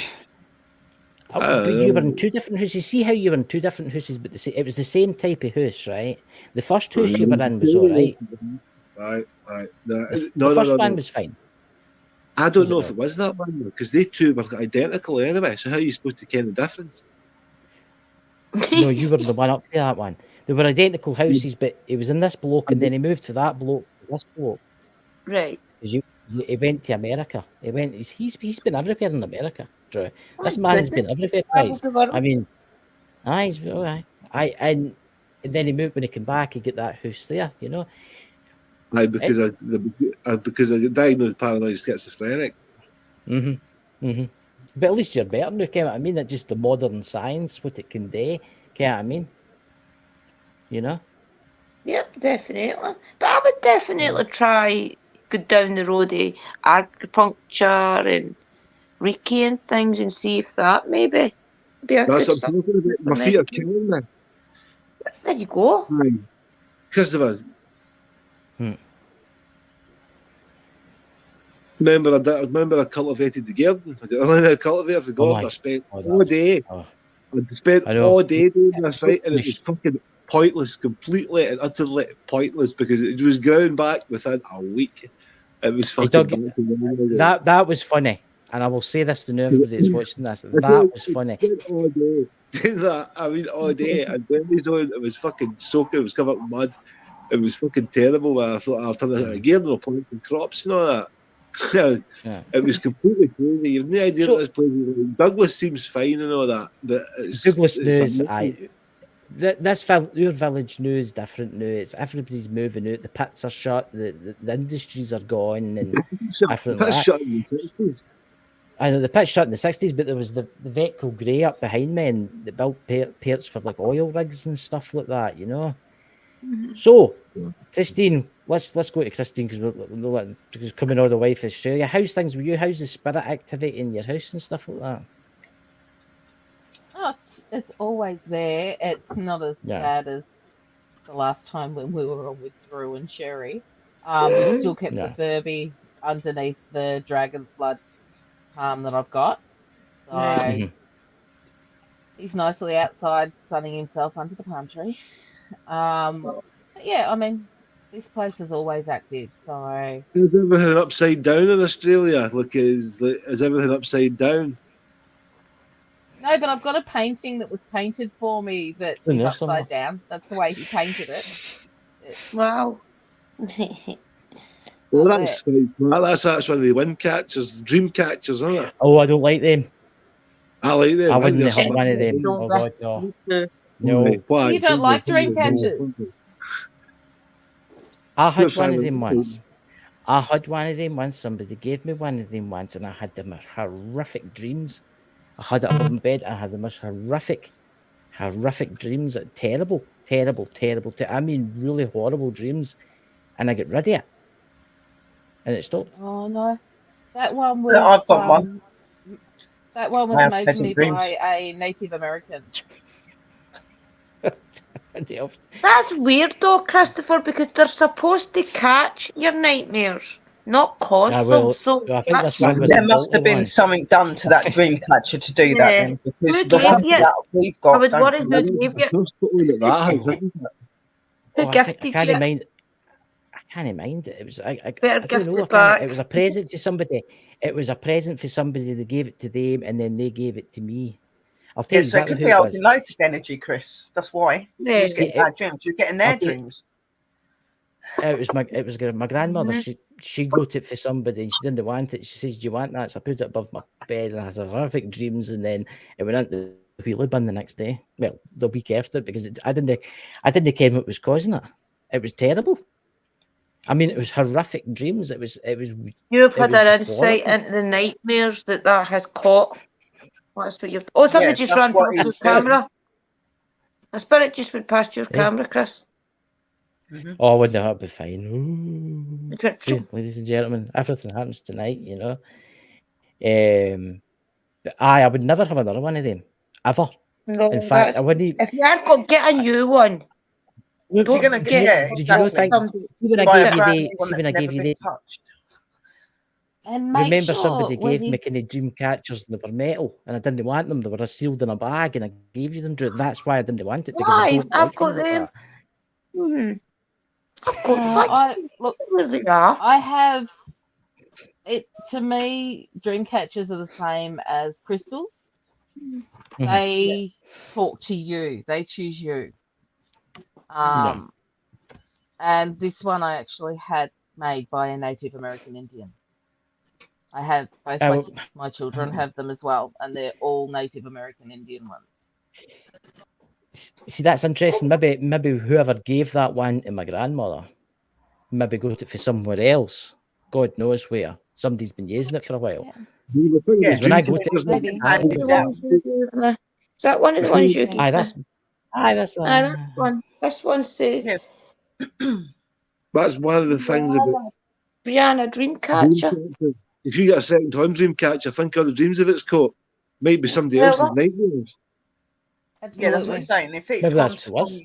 But you were in two different houses. See how you were in two different houses, but it was the same type of house, right? The first house you were in was all right. Right. The first one was fine. I don't know if it was that one, because they two were identical anyway, so how are you supposed to ken the difference? No, you were the one up to that one. They were identical houses, but he was in this block, and then he moved to that block, this block. Right. You He went to America. He's been everywhere in America, Drew. This Oh, man's goodness. been everywhere, Travel guys. the world. I mean, he's all right. And then he moved when he came back. He get that house there, you know. Because I got diagnosed with paranoid schizophrenic. But at least you're better now, Ken. I mean, that just the modern science, what it can do. Ken, I mean, you know. Yep, definitely. But I would definitely try go down the road of acupuncture and Reiki and things and see if that maybe be a That's good what I'm talking about. My for feet are me. killing me. There you go. Aye. Christopher. Remember I cultivated the garden. I got a cultivator for garden. I spent all day. I spent all day doing this, right? And it was fucking pointless, completely and utterly pointless because it was ground back within a week. It was fucking that was funny. And I will say this to everybody that's watching this. That was funny. All day. That, I mean, all day. And when it was fucking soaking. It was covered in mud. It was fucking terrible. I thought I'll turn it into a garden or planting crops and all that. It was completely crazy. You've no idea what this place is like. Douglas seems fine and all that, but Douglas news. Your village news different now. It's everybody's moving out. The pits are shut. The industries are gone and different. I know the pit shut in the 60s, but there was the Vetco Grey up behind me, and they built parts for like oil rigs and stuff like that. You know. So, Christine, let's go to Christine because coming all the way from Australia. How's things with you? How's the spirit activity in your house and stuff like that? Oh, it's always there. It's not as bad as the last time when we were on with Drew and Sherry. We've still kept the Burby underneath the dragon's blood palm that I've got. So he's nicely outside sunning himself under the palm tree. But yeah, I mean, this place is always active. So is everything upside down in Australia? Is everything upside down? No, but I've got a painting that was painted for me that is upside down. That's the way he painted it. Wow. Well, that's one of the wind catchers, dream catchers, isn't it? Oh, I don't like them. I like them. I wouldn't have one of them. Oh God, no. No. You don't like dream catchers? I had one of them once. Somebody gave me one of them once, and I had the most horrific dreams. I had it up in bed. I had the most horrific dreams. Terrible. I mean, really horrible dreams. And I get rid of it, and it stopped. Oh no, that one was. I've got one. That one was made to me by a Native American. That's weird though, Christopher, because they're supposed to catch your nightmares, not cause them. So there must have been something done to that dream catcher to do that. Then, because the ones that we've got, I was worried who gave you. Who gifted you? I can't mind it. It was I don't know. It was a present to somebody. They gave it to them, and then they gave it to me. I'll tell you exactly so it could be out in noticed energy, Chris. That's why. Yeah. You was getting bad dreams. You're getting their dreams. It was my grandmother. She got it for somebody, and she didn't want it. She says, "Do you want that?" So I put it above my bed, and I had horrific dreams. And then it went into the wheelie bin the next day. Well, the week after, because I didn't care what was causing it. It was terrible. I mean, it was horrific dreams. It was. You've had an insight into the nightmares that has caught. That's what you've. Oh, somebody just ran past your camera. A spirit just went past your camera, Chris. Oh, wouldn't that be fine? See, ladies and gentlemen, everything happens tonight, you know. But I would never have another one of them ever. No, in fact, I wouldn't. If you are going to get a new one, if you're going to get did you not think? When I gave you the touched. And remember, somebody gave me kind of dream catchers, and they were metal, and I didn't want them. They were sealed in a bag, and I gave you them. That's why I didn't want it, because I've got them. I've got look, where they are. I have it. To me, dream catchers are the same as crystals. They talk to you. They choose you. And this one I actually had made by a Native American Indian. I have both Oh. my children have them as well, and they're all Native American Indian ones. See, that's interesting. Maybe whoever gave that one to my grandmother, maybe got it for somewhere else. God knows where. Somebody's been using it for a while. The thing Yeah. with When I dream go to, catchers, Maybe. I Is that one of the ones you gave aye, me? that's That one. This one says Yeah. that's one of the things about Brianna Dreamcatcher. Dreamcatcher. If you get a second-hand Dreamcatcher, think of the dreams of it's caught. Might be somebody Well, else's nightmares. Absolutely. Yeah, that's what I'm saying. If it's Maybe gone that's what it was.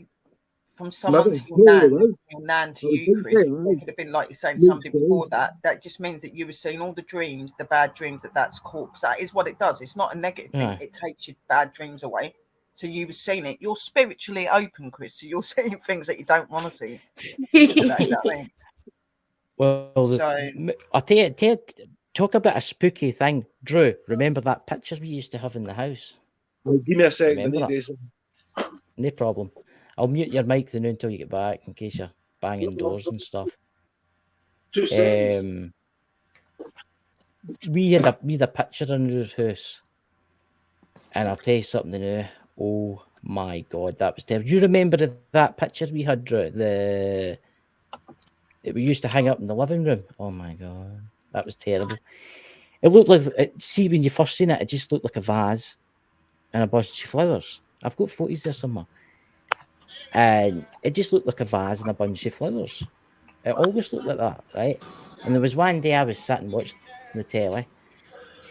from someone Maybe. to your nan, Maybe. your nan to Well, you, it's Chris, okay, it could have been like you're saying Makes somebody sense. before that. That just means that you were seeing all the dreams, the bad dreams that's caught. That is what it does. It's not a negative thing. Yeah. It takes your bad dreams away. So you were seeing it. You're spiritually open, Chris. So you're seeing things that you don't want to see. You know what I mean? Well, So I'll tell you, talk about a spooky thing. Drew, remember that picture we used to have in the house? Well, give me a second. I Remember need that? this. No problem. I'll mute your mic then until you get back in case you're banging doors and stuff. 2 seconds. We had a picture in our house, and I'll tell you something now. Oh my God, that was terrible. Do you remember that picture we had, Drew? That we used to hang up in the living room. Oh my God, that was terrible. It looked like, see, when you first seen it, it just looked like a vase and a bunch of flowers. I've got photos there somewhere. And it just looked like a vase and a bunch of flowers. It always looked like that, right? And there was one day I was sitting watching the telly,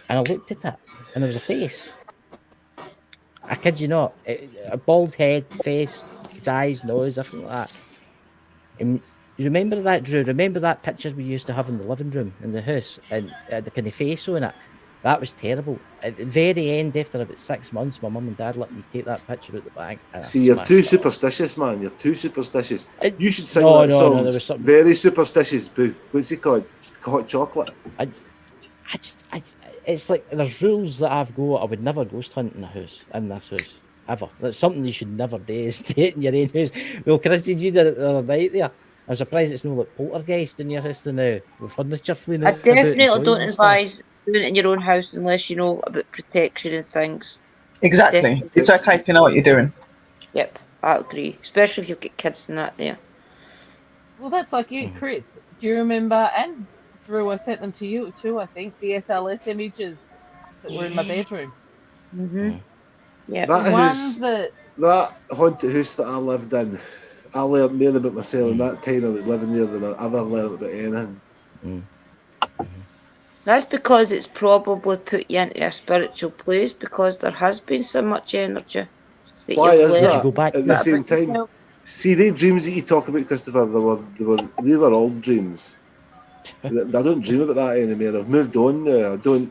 and I looked at it, and there was a face. I kid you not, a bald head, face, his eyes, nose, everything like that. And you remember that, Drew? Remember that picture we used to have in the living room in the house, and the kind of face on it? That was terrible. At the very end, after about 6 months, my mum and dad let me take that picture out the bank. See, you're too superstitious, man. You're too superstitious. You should sing No, that song. there was something. Very superstitious. What's it called? Hot chocolate. It's like there's rules that I've got. I would never ghost hunt in this house, ever. That's something you should never do, is stay in your own house. Well, Christy, you did it the other night there. I'm surprised it's not like poltergeist in your house now, with furniture fleeing I about and definitely toys don't and stuff. advise doing it in your own house unless you know about protection and things. exactly, Definitely. it's okay if you know what you're doing. Yep, I agree. Especially if you've got kids and that there. Well, that's like you, Chris. Do you remember? And Drew, I sent them to you too. I think the SLS images that were in my bedroom. Mm-hmm. Yeah. That Ones house, that that haunted house that I lived in, I learned more about myself in that time I was living there than I ever learned about anything. That's because it's probably put you into a spiritual place because there has been so much energy. Why is Did you that? go back At the same time, see, the dreams that you talk about, Christopher, they were old dreams. I don't dream about that anymore. I've moved on now. I don't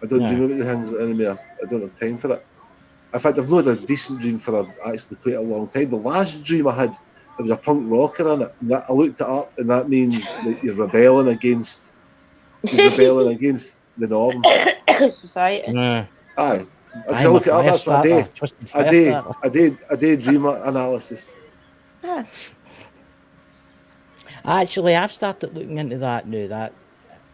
dream about the things anymore. I don't have time for it. In fact, I've not had a decent dream for actually quite a long time. The last dream I had, there was a punk rocker in it. And I looked it up, and that means that you're rebelling against the norm. Society. Aye. I look it up. That's what I did dream analysis. Yeah. Actually, I've started looking into that now.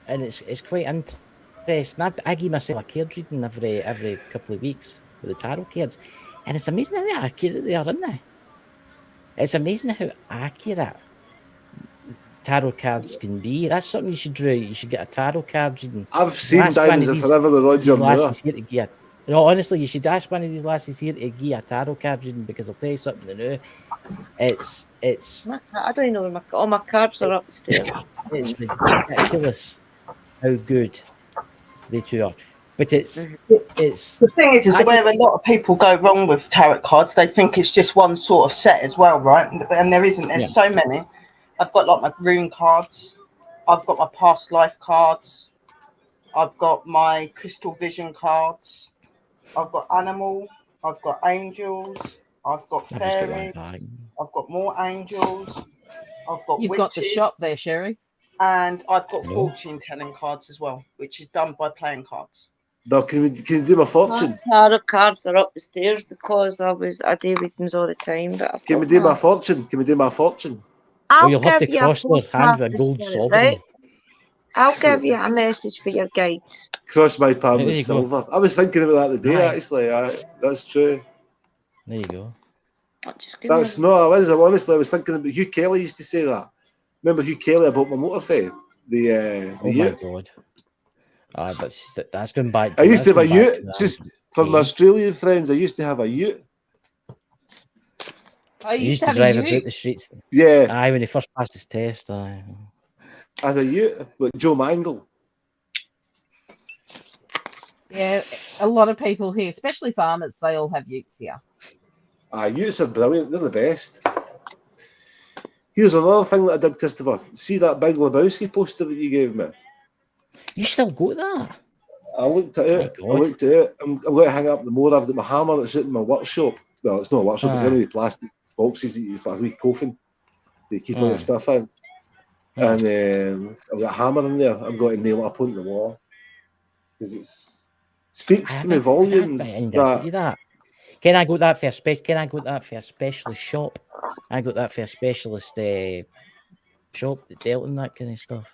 And it's quite interesting. I give myself a card reading every couple of weeks with the tarot cards, and it's amazing how accurate they are, isn't they? It's amazing how accurate tarot cards can be. That's something you should do. You should get a tarot card reading. I've seen Diamonds Are Forever with Roger Moore. You know, honestly, you should ask one of these lasses here to give a tarot card reading, because I'll tell you something now. It's I don't even know where all my cards are upstairs. It's ridiculous how good they two are. But it's the thing is where a lot of people go wrong with tarot cards. They think it's just one sort of set as well, right? And there isn't. There's so many. I've got like my rune cards. I've got my past life cards. I've got my crystal vision cards. I've got animal. I've got angels. I've got fairies. I've got more angels. I've got you've witches, got the shop there, Sherry. And I've got fortune telling cards as well, which is done by playing cards. No, can you do my fortune? My tarot cards are up the stairs because I do readings all the time. But can we do my fortune? Can we do my fortune? You'll have to cross their hand with a gold sovereign. I'll give you a message for your guides. Cross my palm There with you go. silver. I was thinking about that today, Aye. actually. That's true. There you go. Just give me That's no, I was honestly. I was thinking about Hugh Kelly used to say that. Remember Hugh Kelly about my motor fair? The Oh my god. That's going back. I used to have a that's going back ute. to Just the for my day. Australian friends, I used to have a ute. I He used to have a drive ute. about the streets. Yeah, Aye, when he first passed his test. Aye. I had a ute with Joe Mangle. Yeah, a lot of people here, especially farmers, they all have utes here. Utes are brilliant. They're the best. Here's another thing that I did, Christopher. See that Big Lebowski poster that you gave me? You still got that? I looked at it. My I God. looked at it. I'm going to hang up the more. I've got my hammer that's out in my workshop. Well, it's not a workshop. It's Ah. only plastic boxes that you like a wee coffin. They keep all your Ah. stuff in. Ah. And I've got a hammer in there. I'm going to nail it up on the wall because it speaks to me volumes. That. Can I got that for a specialist shop? I got that for a specialist shop that dealt in that kind of stuff.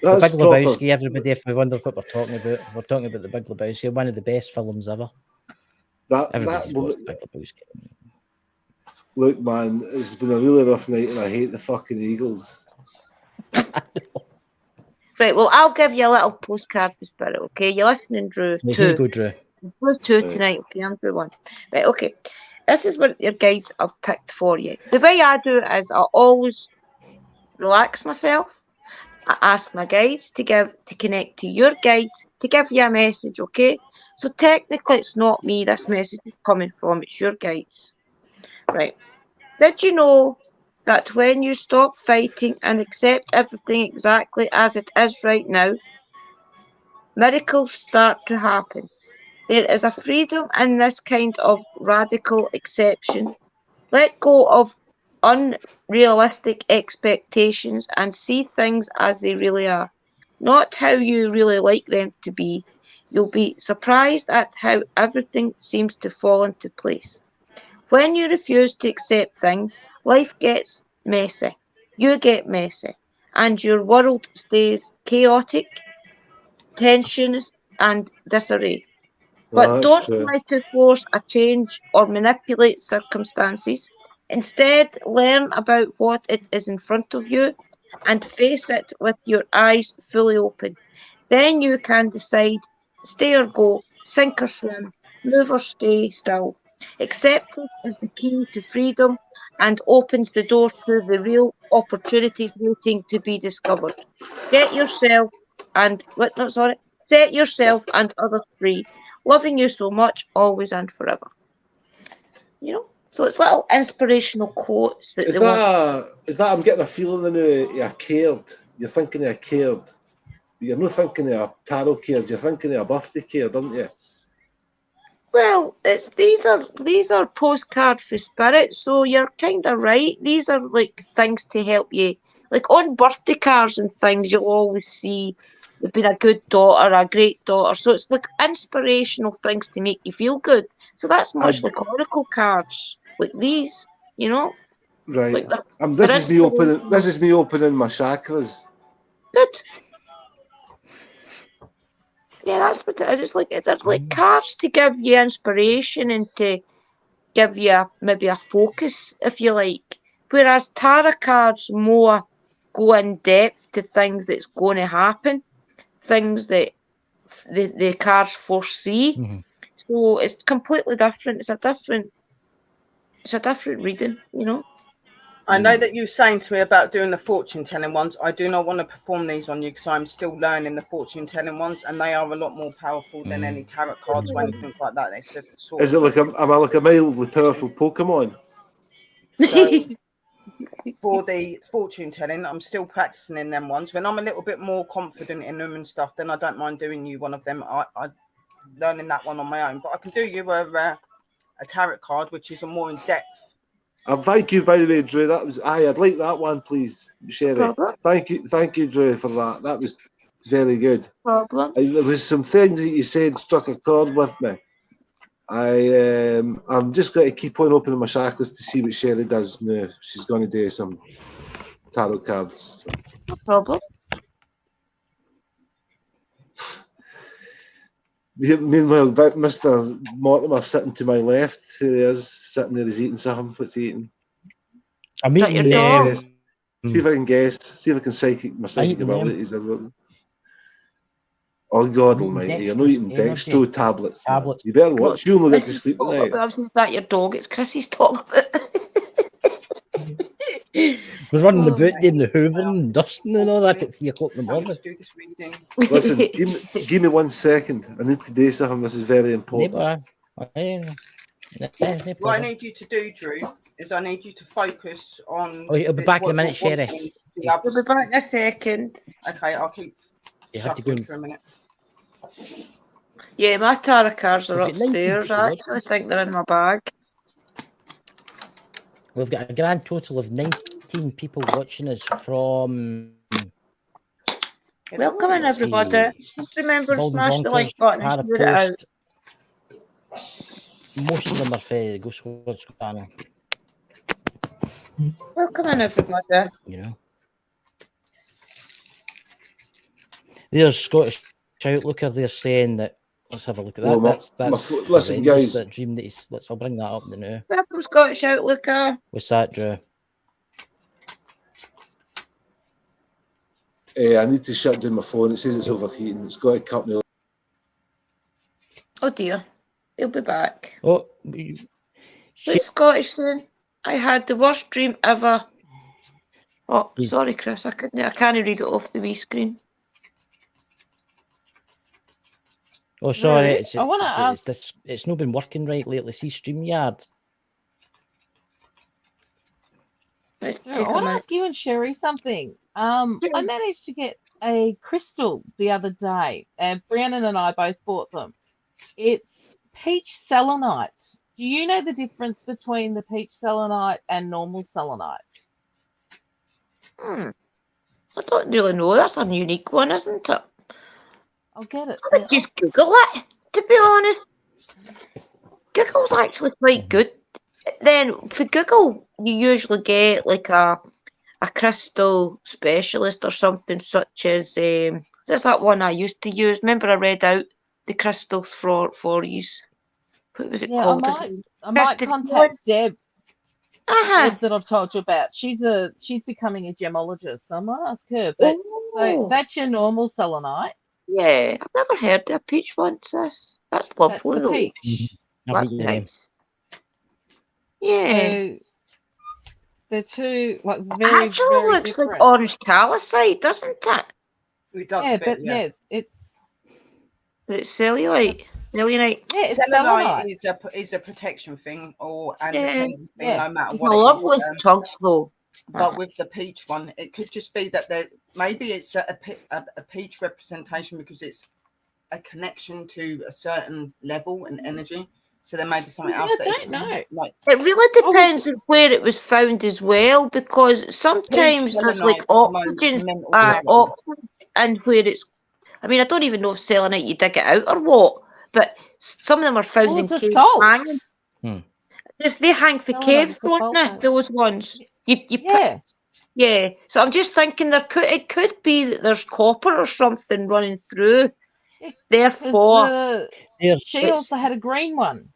That's The Big proper. Lebowski, everybody, if we wonder what we're talking about, we're talking about The Big Lebowski, one of the best films ever. Everybody's watched The Big Lebowski. Look, man, it's been a really rough night and I hate the fucking Eagles. Right, well, I'll give you a little postcard for Spirit, okay? You're listening, Drew. Here you go, Drew. We're two tonight, okay? I'm Drew one. Right, okay. This is what your guides I've picked for you. The way I do it is I always relax myself. I ask my guides to connect to your guides to give you a message, okay? So technically it's not me this message is coming from, it's your guides. Right. Did you know that when you stop fighting and accept everything exactly as it is right now, miracles start to happen? There is a freedom in this kind of radical exception. Let go of unrealistic expectations and see things as they really are, not how you really like them to be. You'll be surprised at how everything seems to fall into place. When you refuse to accept things, life gets messy. You get messy, and your world stays chaotic, tensions, and disarray. But That's don't true. try to force a change or manipulate circumstances. Instead, learn about what it is in front of you and face it with your eyes fully open. Then you can decide, stay or go, sink or swim, move or stay still. Acceptance is the key to freedom and opens the door to the real opportunities waiting to be discovered. Set yourself and others free, loving you so much, always and forever. You know, so it's little inspirational quotes that Is they want. that I'm getting a feeling now I cared. You're thinking I cared. You're not thinking of a tarot card, you're thinking of a birthday card, aren't you? Well, these are postcard for spirit, so you're kind of right. These are like things to help you, like on birthday cards and things. You'll always see you've been a good daughter, a great daughter. So it's like inspirational things to make you feel good. So that's much like oracle cards, like these, you know. Right. Like This is me opening my chakras. good. Yeah, that's what it is. It's like they're like cards to give you inspiration and to give you maybe a focus, if you like. Whereas tarot cards more go in depth to things that's going to happen, things that the cards foresee. Mm-hmm. So it's completely different. It's a different reading, you know. I know that you were saying to me about doing the fortune telling ones. I do not want to perform these on you because I'm still learning the fortune telling ones, and they are a lot more powerful than any tarot cards or anything like that. It's Is it like am I like a mildly powerful Pokemon? So for the fortune telling, I'm still practicing in them ones. When I'm a little bit more confident in them and stuff, then I don't mind doing you one of them. I learning that one on my own, but I can do you a tarot card, which is a more in depth. Thank you, by the way, Drew. That was I'd like that one, please, Sherry. Problem. Thank you, Drew, for that. That was very good. Problem. There was some things that you said struck a chord with me. I'm just going to keep on opening my chakras to see what Sherry does now. She's going to do some tarot cards. No problem. Meanwhile, Mr. Mortimer sitting to my left, here he is, sitting there, he's eating something. What's he eating? I'm Is that eating your dog? Yes. See if I can guess. See if I can my psychic eating them. abilities. Oh God I'm eating Almighty! You're not eating Dextrose Dextro tablets. Man. tablets. You better watch. You'll not get to sleep Oh, tonight. is that your dog? It's Chrissy's dog. We're running Oh, about doing the mate. hoovering and dusting and all that at 3 o'clock in the Can't morning. just do this reading. Listen, give me 1 second. I need to do something. This is very important. What I need you to do, Drew, is I need you to focus on. Oh, you'll be back in a minute, what- Sherry. the other- We'll be back in a second. Okay, I'll keep You have to go shuffling and- for a minute. Yeah, my tarot cards are We've got 19 upstairs. people I watching actually us. think they're in my bag. We've got a grand total of 19 people watching us from Welcome in, everybody. Just remember to Bald and smash the like Bonkers, button and shoot it out. Parapost. Most of them are for the Ghost Squad channel, Welcome in, everybody. you know. There's Scottish Outlooker. They're saying that. Let's have a look at that. Well, that's listen, horrendous, guys. That dream that he's. I'll bring that up now. Welcome, Scottish Outlooker. What's that, Drew? I need to shut down my phone. It says it's overheating. It's got to cut me. Oh dear, he'll be back. Oh, Who's Scottish then? I had the worst dream ever. Oh, sorry, Chris. I can't read it off the wee screen. oh, sorry. Drew, I wanna ask- It's not been working right lately. See StreamYard. Let's Drew, take I a want to minute. ask you and Sherry something. I managed to get a crystal the other day. Brianna and I both bought them. It's peach selenite. Do you know the difference between the peach selenite and normal selenite? I don't really know. That's a unique one, isn't it? I'll get it. I would just Google it, to be honest. Google's actually quite good. Then for Google, you usually get like a crystal specialist or something, such as there's that one I used to use. Remember, I read out the crystals for you. What was it called? I might contact Deb. Uh-huh. Deb that I've told you about. She's becoming a gemologist, so I might ask her. But so that's your normal selenite. Yeah, I've never heard of a peach one, sis. That's lovely. That's the though. peach. That's nice. Yeah. So they're two like very, Actually very looks different. like orange calcite, doesn't it? It does. Yeah, but yeah, it's But it's cellulite. Cellulite. yeah, it's selenite selenite. is a protection thing, and Yeah. depends no matter It's what. a it lovely is, chunk though. But with the peach one, it could just be that maybe it's a peach representation because it's a connection to a certain level and energy. So there may be something else. I don't know. Like It really depends on where it was found as well, because sometimes there's like oxygen and where it's. I mean, I don't even know if selenite you dig it out or what, but some of them are found in it's a caves salt. hanging. If they hang for caves, don't they? Those ones. Yeah. So I'm just thinking it could be that there's copper or something running through. Therefore, she also had a green one.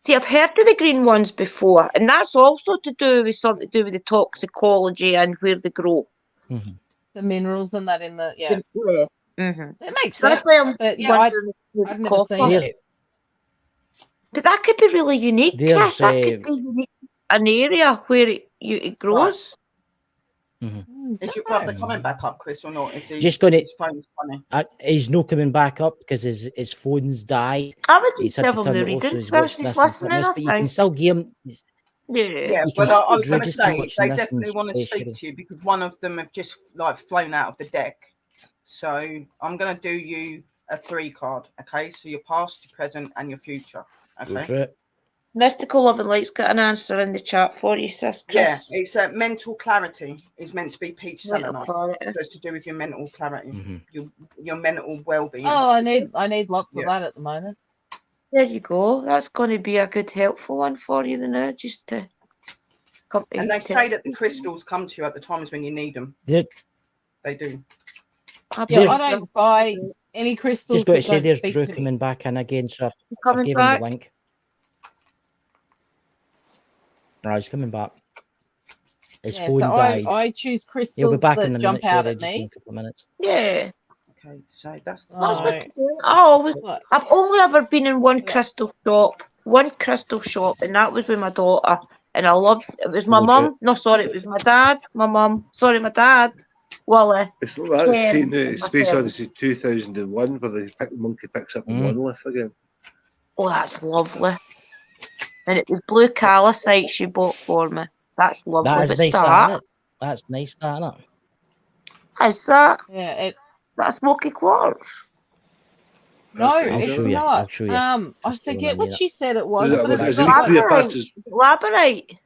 See, I've heard of the green ones before, and that's also to do with something to do with the toxicology and where they grow. Mm-hmm. The minerals and that in the Mm-hmm. It makes So sense. that's why I'm wondering I've never seen it. But that could be really unique. Chris. That could be unique. An area where it grows. Mm-hmm. Is your brother coming back up, Chris, or not? Is he just going to? His phone's funny. He's not coming back up because his phone's died. I would He's just had give to him turn the it off, so reading he's first. watched He's this and listening. but you can still give him. Yeah, but I was going to say watching they this definitely and want to especially- speak to you because one of them have just like flown out of the deck. So I'm going to do you a 3 card. Okay, so your past, your present, and your future. Okay. Mystical Love and Light's got an answer in the chat for you, sis. Chris. Yeah, it's mental clarity is meant to be peach selenite. So it's to do with your mental clarity, your mental well-being. Oh, I need lots of that at the moment. There you go. That's going to be a good, helpful one for you now, just to come. And they say that the crystals come to you at the times when you need them. Yeah. They do. Yeah, I don't buy Any crystals Just got to that say, don't there's speak Drew to me. coming back in again, so I've Coming gave back. him the link. Right, he's coming back. His Yeah, phone so died. I choose He'll be crystals back in that a jump minute, out Sherry, at just in me. a couple of minutes. Yeah. Okay, so that's the That's what Oh, I always. look, I've only ever been in one look. crystal shop, and that was with my daughter. And I loved it. Was my Would mum? No, sorry, it was my dad, my mum. Sorry, my dad. Willie. It's like that Ken scene out and of Space myself. Odyssey 2001 where the monkey picks up the monolith again. Oh, that's lovely. And it was blue calcite she bought for me. That's lovely. That is But nice, that, that, isn't it? That's nice, that, isn't it? is that? Yeah, That's smoky quartz. no, That's nice, it's isn't it? not. I'll show you. I Just the one forget I what need she said it was, Is but it, it's is it got like Cleopatra's? Labradorite.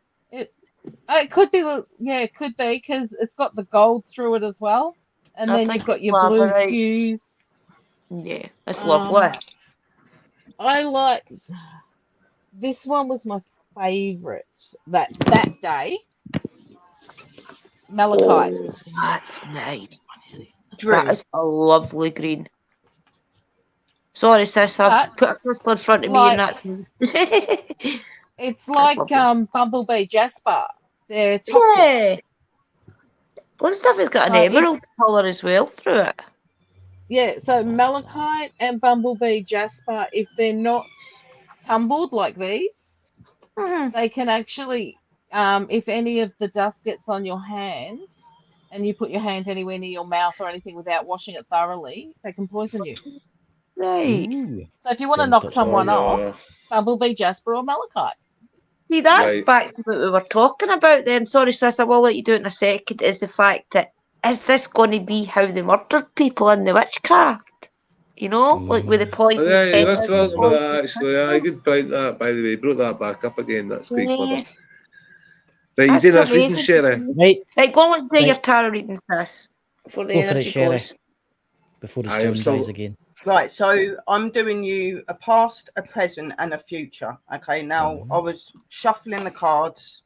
it could be, yeah, it could be because it's got the gold through it as well, and I then think you've got it's your blue labradorite. hues. Yeah, it's lovely. I like this one was my favorite that day. Malachite. Oh, that's nice. Drew. That is a lovely green. Sorry, sis, I've put a crystal in front of me and that's It's like lovely. Bumblebee Jasper. They're toxic. Yeah. One stuff has got an emerald colour as well through it. Yeah, so Malachite and Bumblebee Jasper, if they're not tumbled like these, they can actually, if any of the dust gets on your hand and you put your hand anywhere near your mouth or anything without washing it thoroughly, they can poison you. Right. So if you want to knock someone off, Bumblebee Jasper or Malachite. See, that's back to what we were talking about then. Sorry, sis, I will let you do it in a second. Is the fact that is this going to be how they murdered people in the witchcraft? You know, like with the poison. Yeah, we're talking about that actually. I good point that, by the way. Brought that back up again. That's quite clever. Right, you doing this reading, Sherry? Right, go and do your tarot reading, sis, before the energy goes. Before the sun dies again. Right, so I'm doing you a past, a present, and a future. Okay, now I was shuffling the cards,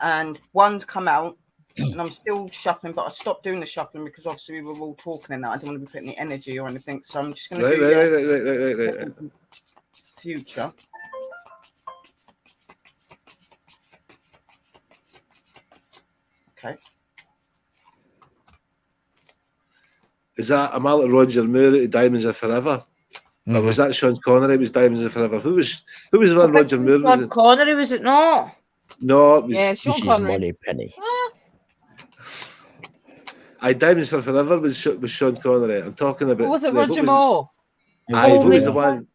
and one's come out, and I'm still shuffling, but I stopped doing the shuffling because obviously we were all talking and that. I didn't want to be putting any energy or anything, so I'm just going to do right. Future. Okay. Is that Amalek Roger Moore at Diamonds Are Forever? Or was that Sean Connery? It was Diamonds Are Forever. Who was the one Roger Moore was? Sean Connery, was it not? No, it was. Yeah, Sean Connery. Money Penny. Diamonds Are Forever was Sean Connery. I'm talking about. Or was it Roger Moore? Who was the one?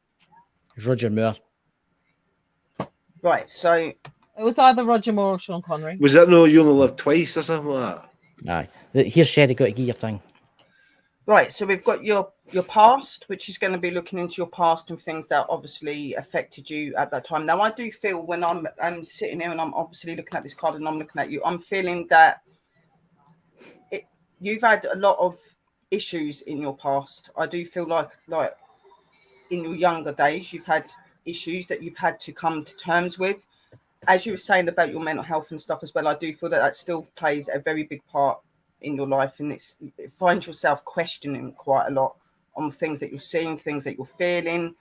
Roger Moore. Right, so it was either Roger Moore or Sean Connery. Was that no? You Only Live Twice or something like that? Aye. Here's Sherry, got to give your thing. Right, so we've got your past, which is going to be looking into your past and things that obviously affected you at that time. Now, I do feel when I'm sitting here and I'm obviously looking at this card and I'm looking at you, I'm feeling that you've had a lot of issues in your past. I do feel like in your younger days, you've had issues that you've had to come to terms with. As you were saying about your mental health and stuff as well, I do feel that still plays a very big part in your life, and it finds yourself questioning quite a lot on things that you're seeing, things that you're feeling.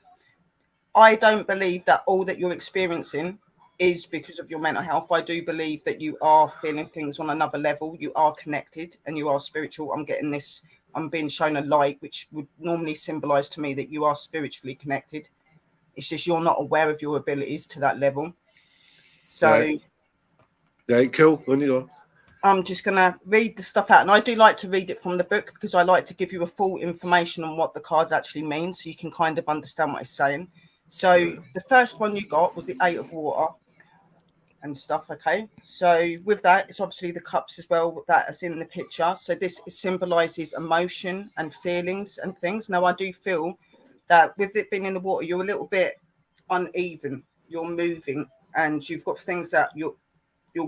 I don't believe that all that you're experiencing is because of your mental health. I do believe that you are feeling things on another level. You are connected and you are spiritual. I'm getting this. I'm being shown a light, which would normally symbolize to me that you are spiritually connected. It's just you're not aware of your abilities to that level. So, right, cool. On you go. I'm just going to read the stuff out. And I do like to read it from the book because I like to give you a full information on what the cards actually mean so you can kind of understand what it's saying. So the first one you got was the 8 of Water and stuff, okay? So with that, it's obviously the cups as well that is in the picture. So this symbolises emotion and feelings and things. Now, I do feel that with it being in the water, you're a little bit uneven. You're moving and you've got things that you're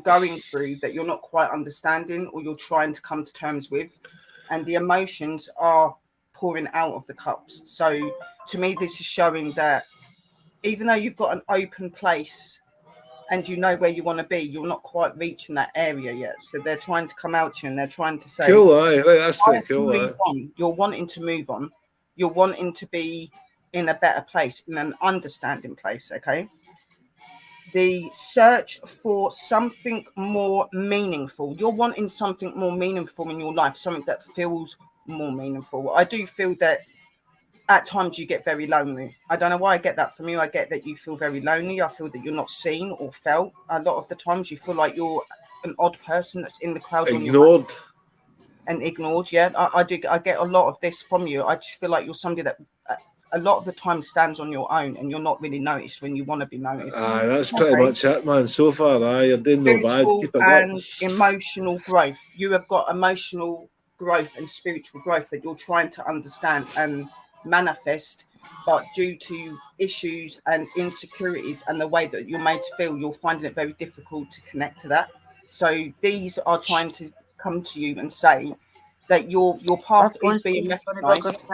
going through that you're not quite understanding or you're trying to come to terms with, and the emotions are pouring out of the cups. So to me, this is showing that even though you've got an open place and you know where you want to be, you're not quite reaching that area yet. So they're trying to come out to you and they're trying to say, cool, aye. Right, that's pretty cool. Move on. You're wanting to move on, you're wanting to be in a better place, in an understanding place, okay? The search for something more meaningful. You're wanting something more meaningful in your life, something that feels more meaningful. I do feel that at times you get very lonely. I don't know why I get that from you. I get that you feel very lonely. I feel that you're not seen or felt. A lot of the times you feel like you're an odd person that's in the crowd on your own. And ignored. Yeah, I do. I get a lot of this from you. I just feel like you're somebody that a lot of the time stands on your own, and you're not really noticed when you want to be noticed. That's pretty much it, man. So far, you're doing no bad. Keep it and up. Emotional growth. You have got emotional growth and spiritual growth that you're trying to understand and manifest, but due to issues and insecurities and the way that you're made to feel, you're finding it very difficult to connect to that. So these are trying to come to you and say that your path is being recognised.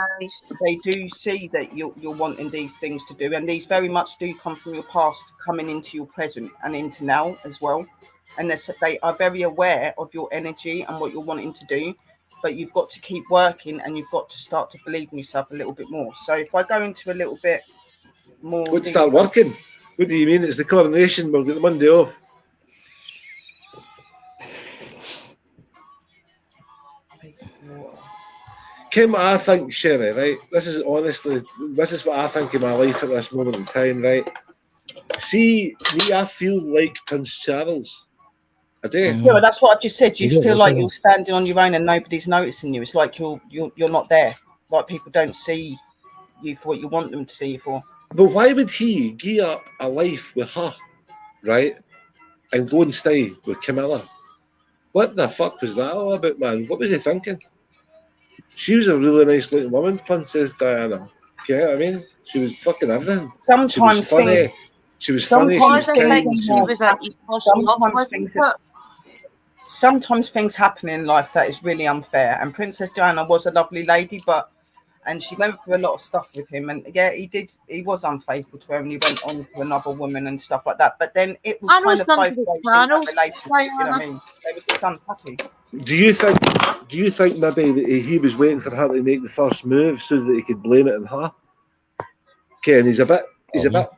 They do see that you're wanting these things to do, and these very much do come from your past coming into your present and into now as well. And they are very aware of your energy and what you're wanting to do, but you've got to keep working and you've got to start to believe in yourself a little bit more. So if I go into a little bit more What, start working? What do you mean? It's the coronation. We'll get the Monday off. Kim, I think, Sherry, right? This is what I think of my life at this moment in time, right? See, me, I feel like Prince Charles. I do. Yeah, well, that's what I just said. You feel like you're standing on your own and nobody's noticing you. It's like you're not there. Like people don't see you for what you want them to see you for. But why would he gear up a life with her, right? And go and stay with Camilla? What the fuck was that all about, man? What was he thinking? She was a really nice looking woman, Princess Diana. You know what I mean? She was fucking everything. Sometimes she was funny. She was funny. She was kind. Sometimes things happen in life that is really unfair. And Princess Diana was a lovely lady, and she went through a lot of stuff with him. And yeah, he was unfaithful to her, and he went on to another woman and stuff like that. But then it was kind of both ways in that relationship. You know what I mean? They were just unhappy. Do you think maybe that he was waiting for her to make the first move so that he could blame it on her? Okay, and he's a bit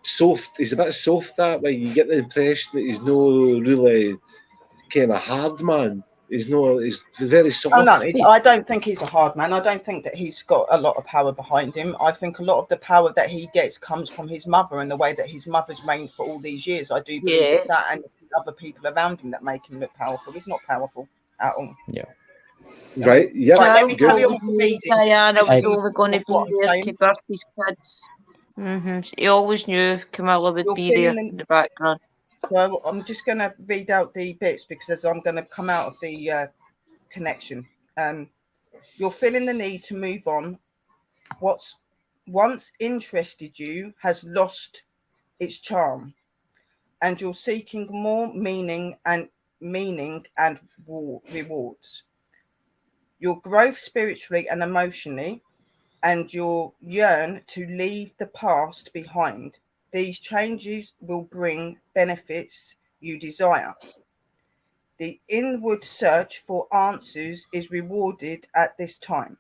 soft. He's a bit soft that way. You get the impression that he's no really kind of hard man. He's very soft. Oh no, I don't think he's a hard man. I don't think that he's got a lot of power behind him. I think a lot of the power that he gets comes from his mother and the way that his mother's reigned for all these years. I do believe it's that, and it's the other people around him that make him look powerful. He's not powerful at all. Yeah. Right. Yeah. Right, let me carry on with Diana was only going to be there to birth his kids. He always knew Camilla would be there in the background. So I'm just going to read out the bits because I'm going to come out of the connection. You're feeling the need to move on. What's once interested you has lost its charm, and you're seeking more meaning and rewards. Your growth spiritually and emotionally, and you'll yearn to leave the past behind. These changes will bring benefits you desire. The inward search for answers is rewarded at this time.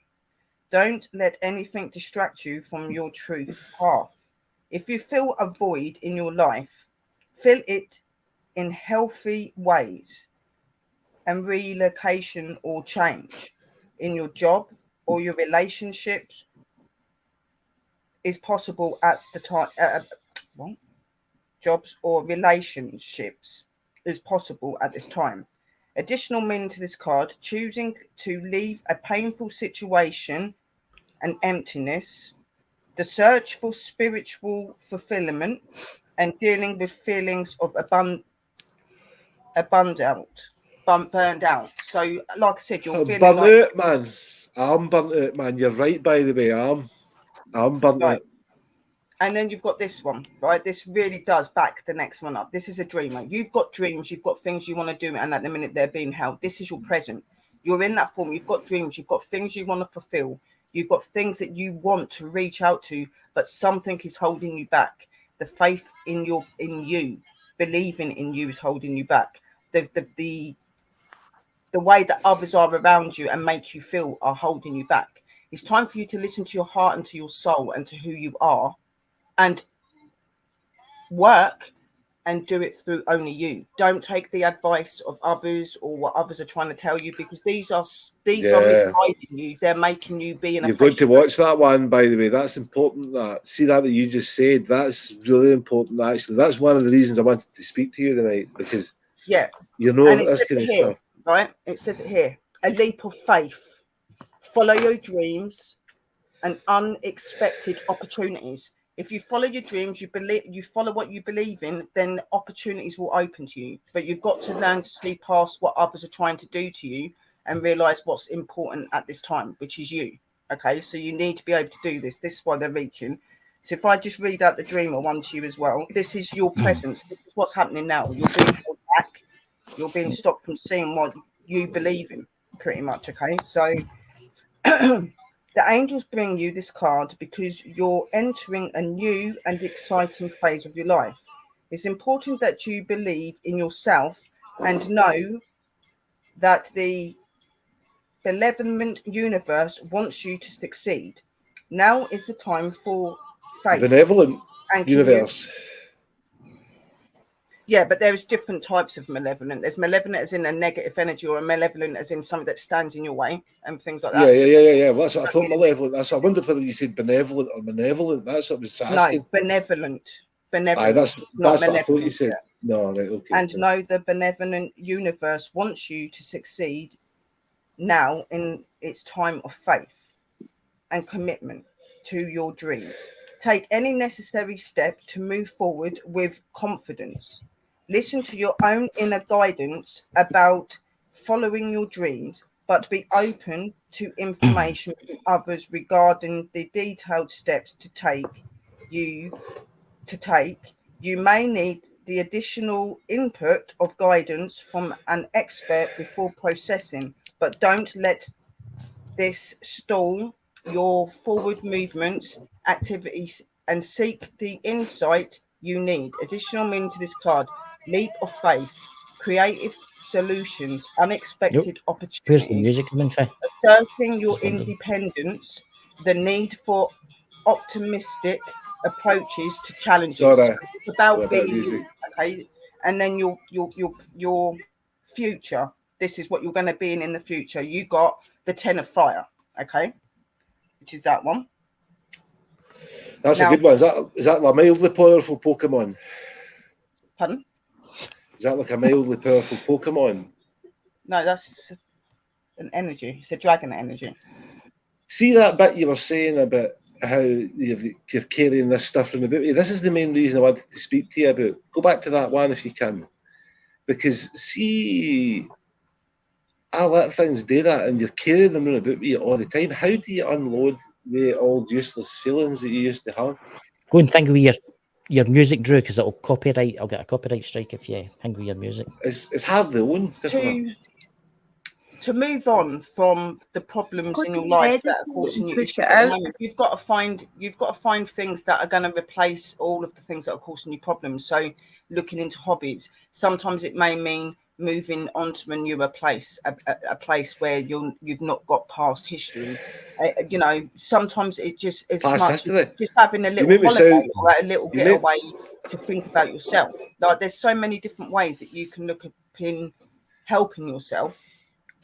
Don't let anything distract you from your truth path. If you feel a void in your life, fill it in healthy ways, and relocation or change in your job or your relationships is possible at the time. Jobs or relationships is possible at this time. Additional meaning to this card: choosing to leave a painful situation and emptiness, the search for spiritual fulfillment, and dealing with feelings of burned out. So, like I said, you're feeling burnt like out, man. I'm burnt out, man. You're right, by the way. I'm burnt out. And then you've got this one, right? This really does back the next one up. This is a dreamer. You've got dreams, you've got things you want to do, and at the minute they're being held. This is your present. You're in that form. You've got dreams, you've got things you want to fulfill, you've got things that you want to reach out to, but something is holding you back. The faith in you, believing in you is holding you back. The way that others are around you and make you feel are holding you back. It's time for you to listen to your heart and to your soul and to who you are, and work and do it through only you. Don't take the advice of others or what others are trying to tell you, because these are misguiding you. They're making you be in a You're going to watch that one, by the way. That's important. That you just said, that's really important. Actually, that's one of the reasons I wanted to speak to you tonight, because you know, and this kind of stuff. Right? It says it here: a leap of faith. Follow your dreams and unexpected opportunities. If you follow your dreams, you follow what you believe in, then opportunities will open to you. But you've got to learn to see past what others are trying to do to you and realize what's important at this time, which is you. Okay, so you need to be able to do this. This is why they're reaching. So if I just read out the dreamer one to you as well, this is your presence. This is what's happening now. You're being held back. You're being stopped from seeing what you believe in, pretty much. Okay, so the angels bring you this card because you're entering a new and exciting phase of your life. It's important that you believe in yourself and know that the benevolent universe wants you to succeed. Now is the time for faith. Benevolent universe. Yeah, but there's different types of malevolent. There's malevolent as in a negative energy, or a malevolent as in something that stands in your way and things like that. Yeah. Well, that's what I thought, malevolent. That's what I wondered whether you said benevolent or malevolent. That's what I was asking. No, benevolent. Aye, that's what I thought you said. No, right, okay. And no, the benevolent universe wants you to succeed now in its time of faith and commitment to your dreams. Take any necessary step to move forward with confidence. Listen to your own inner guidance about following your dreams, but be open to information from others regarding the detailed steps to take. You may need the additional input of guidance from an expert before processing, but don't let this stall your forward movements, activities, and seek the insight you need. Additional meaning to this card: leap of faith, creative solutions, unexpected opportunities. Where's the music coming from? Asserting your independence, the need for optimistic approaches to challenges. It's about being you, okay, and then your future. This is what you're going to be in the future. You got the 10 of fire, okay, which is that one. That's a good one. Is that a mildly powerful Pokemon? Pardon? Is that like a mildly powerful Pokemon? No, that's an energy. It's a dragon energy. See that bit you were saying about how you're carrying this stuff from about you? This is the main reason I wanted to speak to you about. Go back to that one if you can. Because see, I let things do that and you're carrying them around about you all the time. How do you unload the old useless feelings that you used to have? Go and think with your music, Drew, because it'll copyright. I'll get a copyright strike if you hang with your music. It's hardly own. To move on from the problems in your life that are causing you issues at the moment, you've got to find things that are going to replace all of the things that are causing you problems. So looking into hobbies. Sometimes it may mean moving on to a newer place, a place where you've not got past history. You know, sometimes it just is just having a little holiday or a little getaway to think about yourself. Like there's so many different ways that you can look at in helping yourself.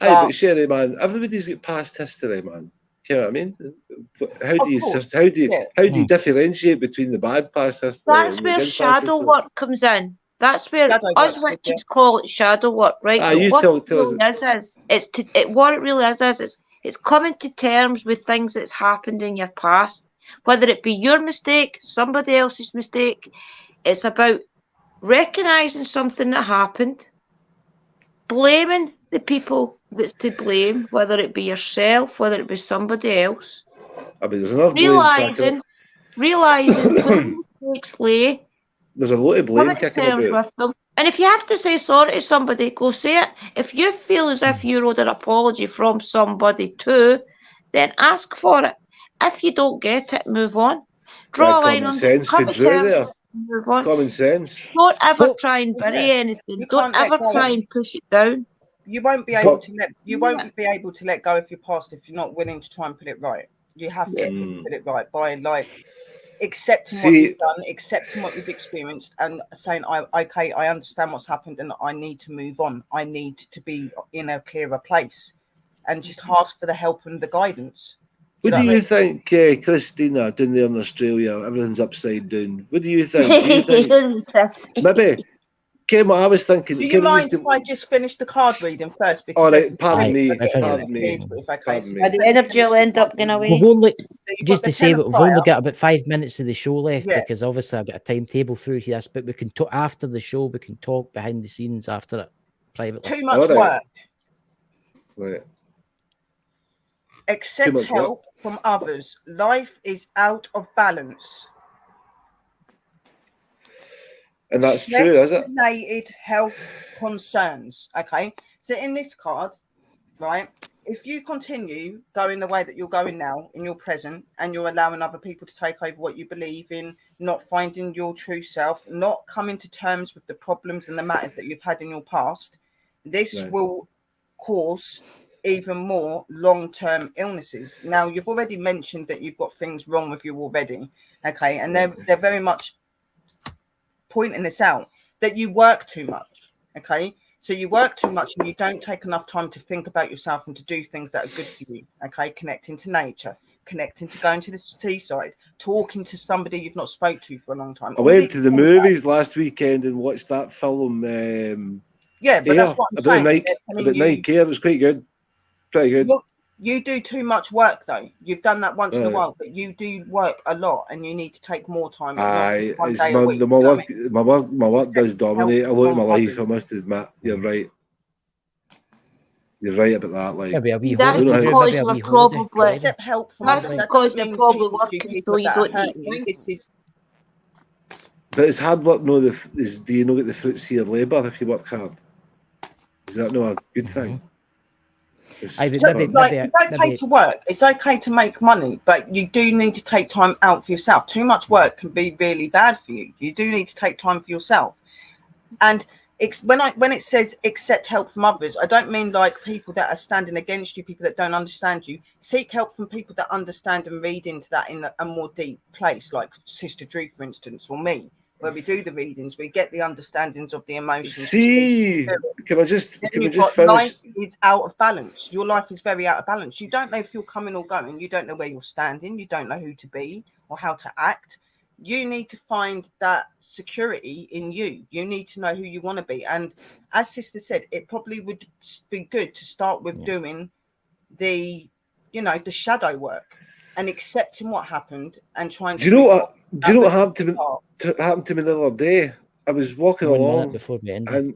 Aye, but Sherry, man, everybody's got past history, man. You know what I mean? How do you differentiate between the bad past history? That's where shadow work comes in. That's where us witches call it shadow work, right? What it really is it's coming to terms with things that's happened in your past, whether it be your mistake, somebody else's mistake. It's about recognizing something that happened, blaming the people that's to blame, whether it be yourself, whether it be somebody else. I mean, there's enough realizing where mistakes lay. There's a lot of blame kicking about. With them. And if you have to say sorry to somebody, go say it. If you feel as if you owed an apology from somebody too, then ask for it. If you don't get it, move on. Draw a line on it. Move on. Common sense. Don't ever try and bury anything. Don't ever try and push it down. You won't be able to let go of your past if you're not willing to try and put it right. You have to put it right by like accepting what you've done, accepting what you've experienced, and saying, okay, I understand what's happened and I need to move on. I need to be in a clearer place, and just ask for the help and the guidance. What do you think, Christina, down there in Australia? Everything's upside down. What do you think? Do you think maybe? Kim, I was thinking. Do you mind if I just finish the card reading first? Because all right, pardon me. The energy will end up going away. We've only, just to say, we've only got about 5 minutes of the show left because obviously I've got a timetable through here. But we can talk after the show. We can talk behind the scenes after it privately. Too much work. Right. Accept help from others. Life is out of balance. And that's true, is it? Related health concerns. Okay. So in this card, right, if you continue going the way that you're going now in your present, and you're allowing other people to take over what you believe in, not finding your true self, not coming to terms with the problems and the matters that you've had in your past, this will cause even more long-term illnesses. Now, you've already mentioned that you've got things wrong with you already. Okay. And they're very much pointing this out, that you work too much. Okay. So you work too much and you don't take enough time to think about yourself and to do things that are good for you. Okay. Connecting to nature, connecting to going to the seaside, talking to somebody you've not spoke to for a long time. I went to the movies last weekend and watched that film. Yeah, but that's what I'm saying. About Night Care. It was quite good. Pretty good. Look, you do too much work though. You've done that once in a while, but you do work a lot and you need to take more time. My work does dominate a lot of my life, I must admit. You're right. You're right about that. Like, that's because you're probably accept help from that's because you're probably working so you don't need. But it's hard work. No, do you not get the fruits of your labour if you work hard? Is that not a good thing? It's okay to work. It's okay to make money, but you do need to take time out for yourself. Too much work can be really bad for you. You do need to take time for yourself. And when it says accept help from others, I don't mean like people that are standing against you, people that don't understand you. Seek help from people that understand and read into that in a more deep place, like Sister Drew, for instance, or me. Where we do the readings, we get the understandings of the emotions. See, can I just finish? Life is out of balance. Your life is very out of balance. You don't know if you're coming or going. You don't know where you're standing. You don't know who to be or how to act. You need to find that security in you. You need to know who you want to be. And as Sister said, it probably would be good to start with doing the shadow work and accepting what happened and trying to. Do you know what happened to me? Happened to me the other day. I was walking along and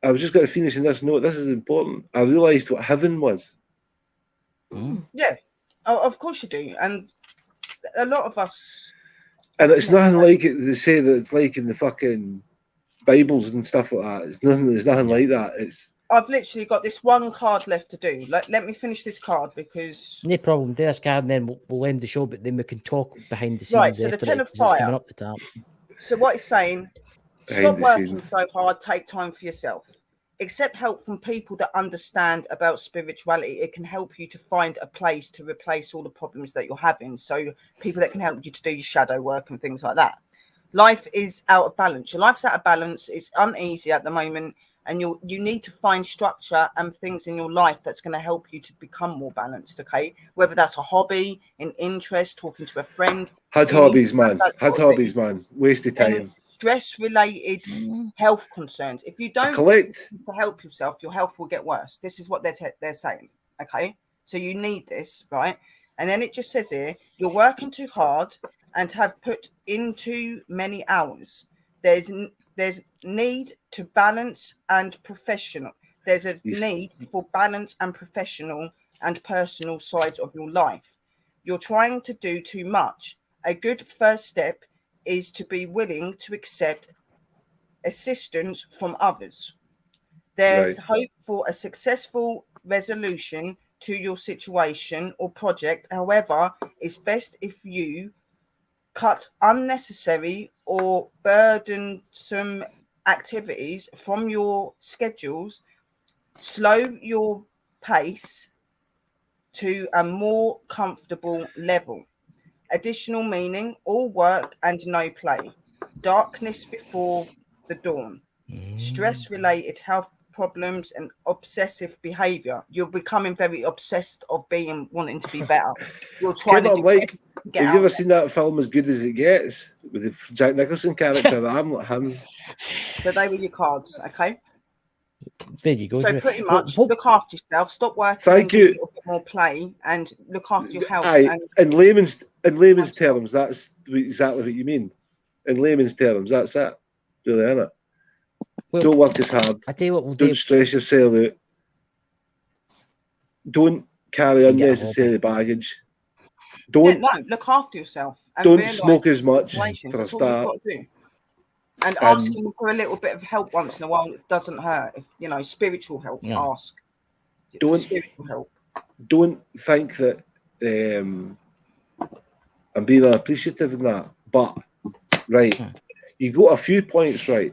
I was just going to finish in this note. This is important. I realised what heaven was. Yeah, of course you do. And a lot of us. And it's nothing like it. They say that it's like in the fucking Bibles and stuff like that. It's nothing. There's nothing like that. I've literally got this one card left to do. Let me finish this card because no problem. Do this card, and then we'll end the show. But then we can talk behind the scenes. Right. So the Ten of Fire coming up the top. So what it's saying: stop working so hard. Take time for yourself. Accept help from people that understand about spirituality. It can help you to find a place to replace all the problems that you're having. So people that can help you to do your shadow work and things like that. Life is out of balance. Your life's out of balance. It's uneasy at the moment. And you need to find structure and things in your life that's going to help you to become more balanced, okay? Whether that's a hobby, an interest, talking to a friend. Had hobbies, man. Wasted time. Stress-related health concerns. If you don't to help yourself, your health will get worse. This is what they're saying, okay? So you need this, right? And then it just says here, you're working too hard and have put in too many hours. There's need to balance and professional. There's a need for balance and professional and personal sides of your life. You're trying to do too much. A good first step is to be willing to accept assistance from others. There's hope for a successful resolution to your situation or project. However, it's best if you cut unnecessary or burdensome activities from your schedules, slow your pace to a more comfortable level. Additional meaning, all work and no play. Darkness before the dawn. Stress-related health problems and obsessive behavior. You're becoming very obsessed of wanting to be better. You're trying to like. Have you ever seen that film As Good as It Gets with the Jack Nicholson character? I'm like him. So they were your cards, okay? There you go. So pretty much, look after yourself. Stop working. Thank you. A little bit more play and look after your health. In layman's terms, that's exactly what you mean. In layman's terms, that's it. Really, isn't it? Well, don't work as hard. I tell you what, we'll don't stress yourself out. Don't carry unnecessary baggage. Don't look after yourself. And don't smoke as much for a start. And asking for a little bit of help once in a while doesn't hurt. If spiritual help, ask. Spiritual help. Don't think that I'm being unappreciative in that, but you got a few points right.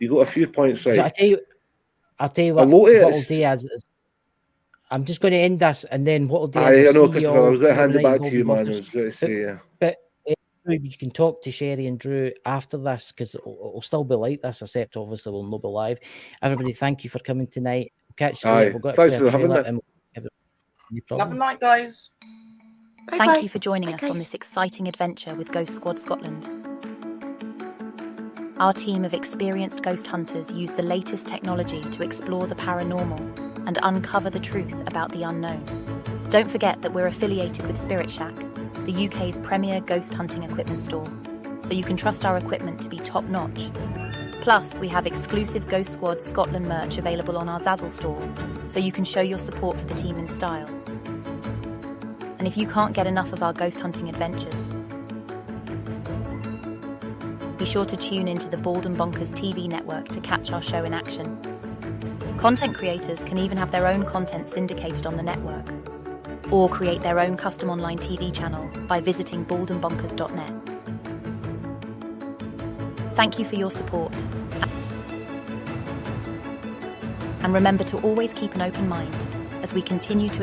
So I'll tell you what I'll do is I'm just going to end this, and then what I'll do is I know, Christopher. I was going to hand it back to you, man. I was going to say, But you can talk to Sherry and Drew after this, because it'll still be like this, except obviously we'll not be live. Everybody, thank you for coming tonight. Catch you later. Thanks for having me. Have a night, guys. Thank you for joining us on this exciting adventure with Ghost Squad Scotland. Our team of experienced ghost hunters use the latest technology to explore the paranormal and uncover the truth about the unknown. Don't forget that we're affiliated with Spirit Shack, the UK's premier ghost hunting equipment store, so you can trust our equipment to be top-notch. Plus, we have exclusive Ghost Squad Scotland merch available on our Zazzle store, so you can show your support for the team in style. And if you can't get enough of our ghost hunting adventures, be sure to tune into the Bald and Bonkers TV network to catch our show in action. Content creators can even have their own content syndicated on the network, or create their own custom online TV channel by visiting baldandbonkers.net. Thank you for your support. And remember to always keep an open mind as we continue to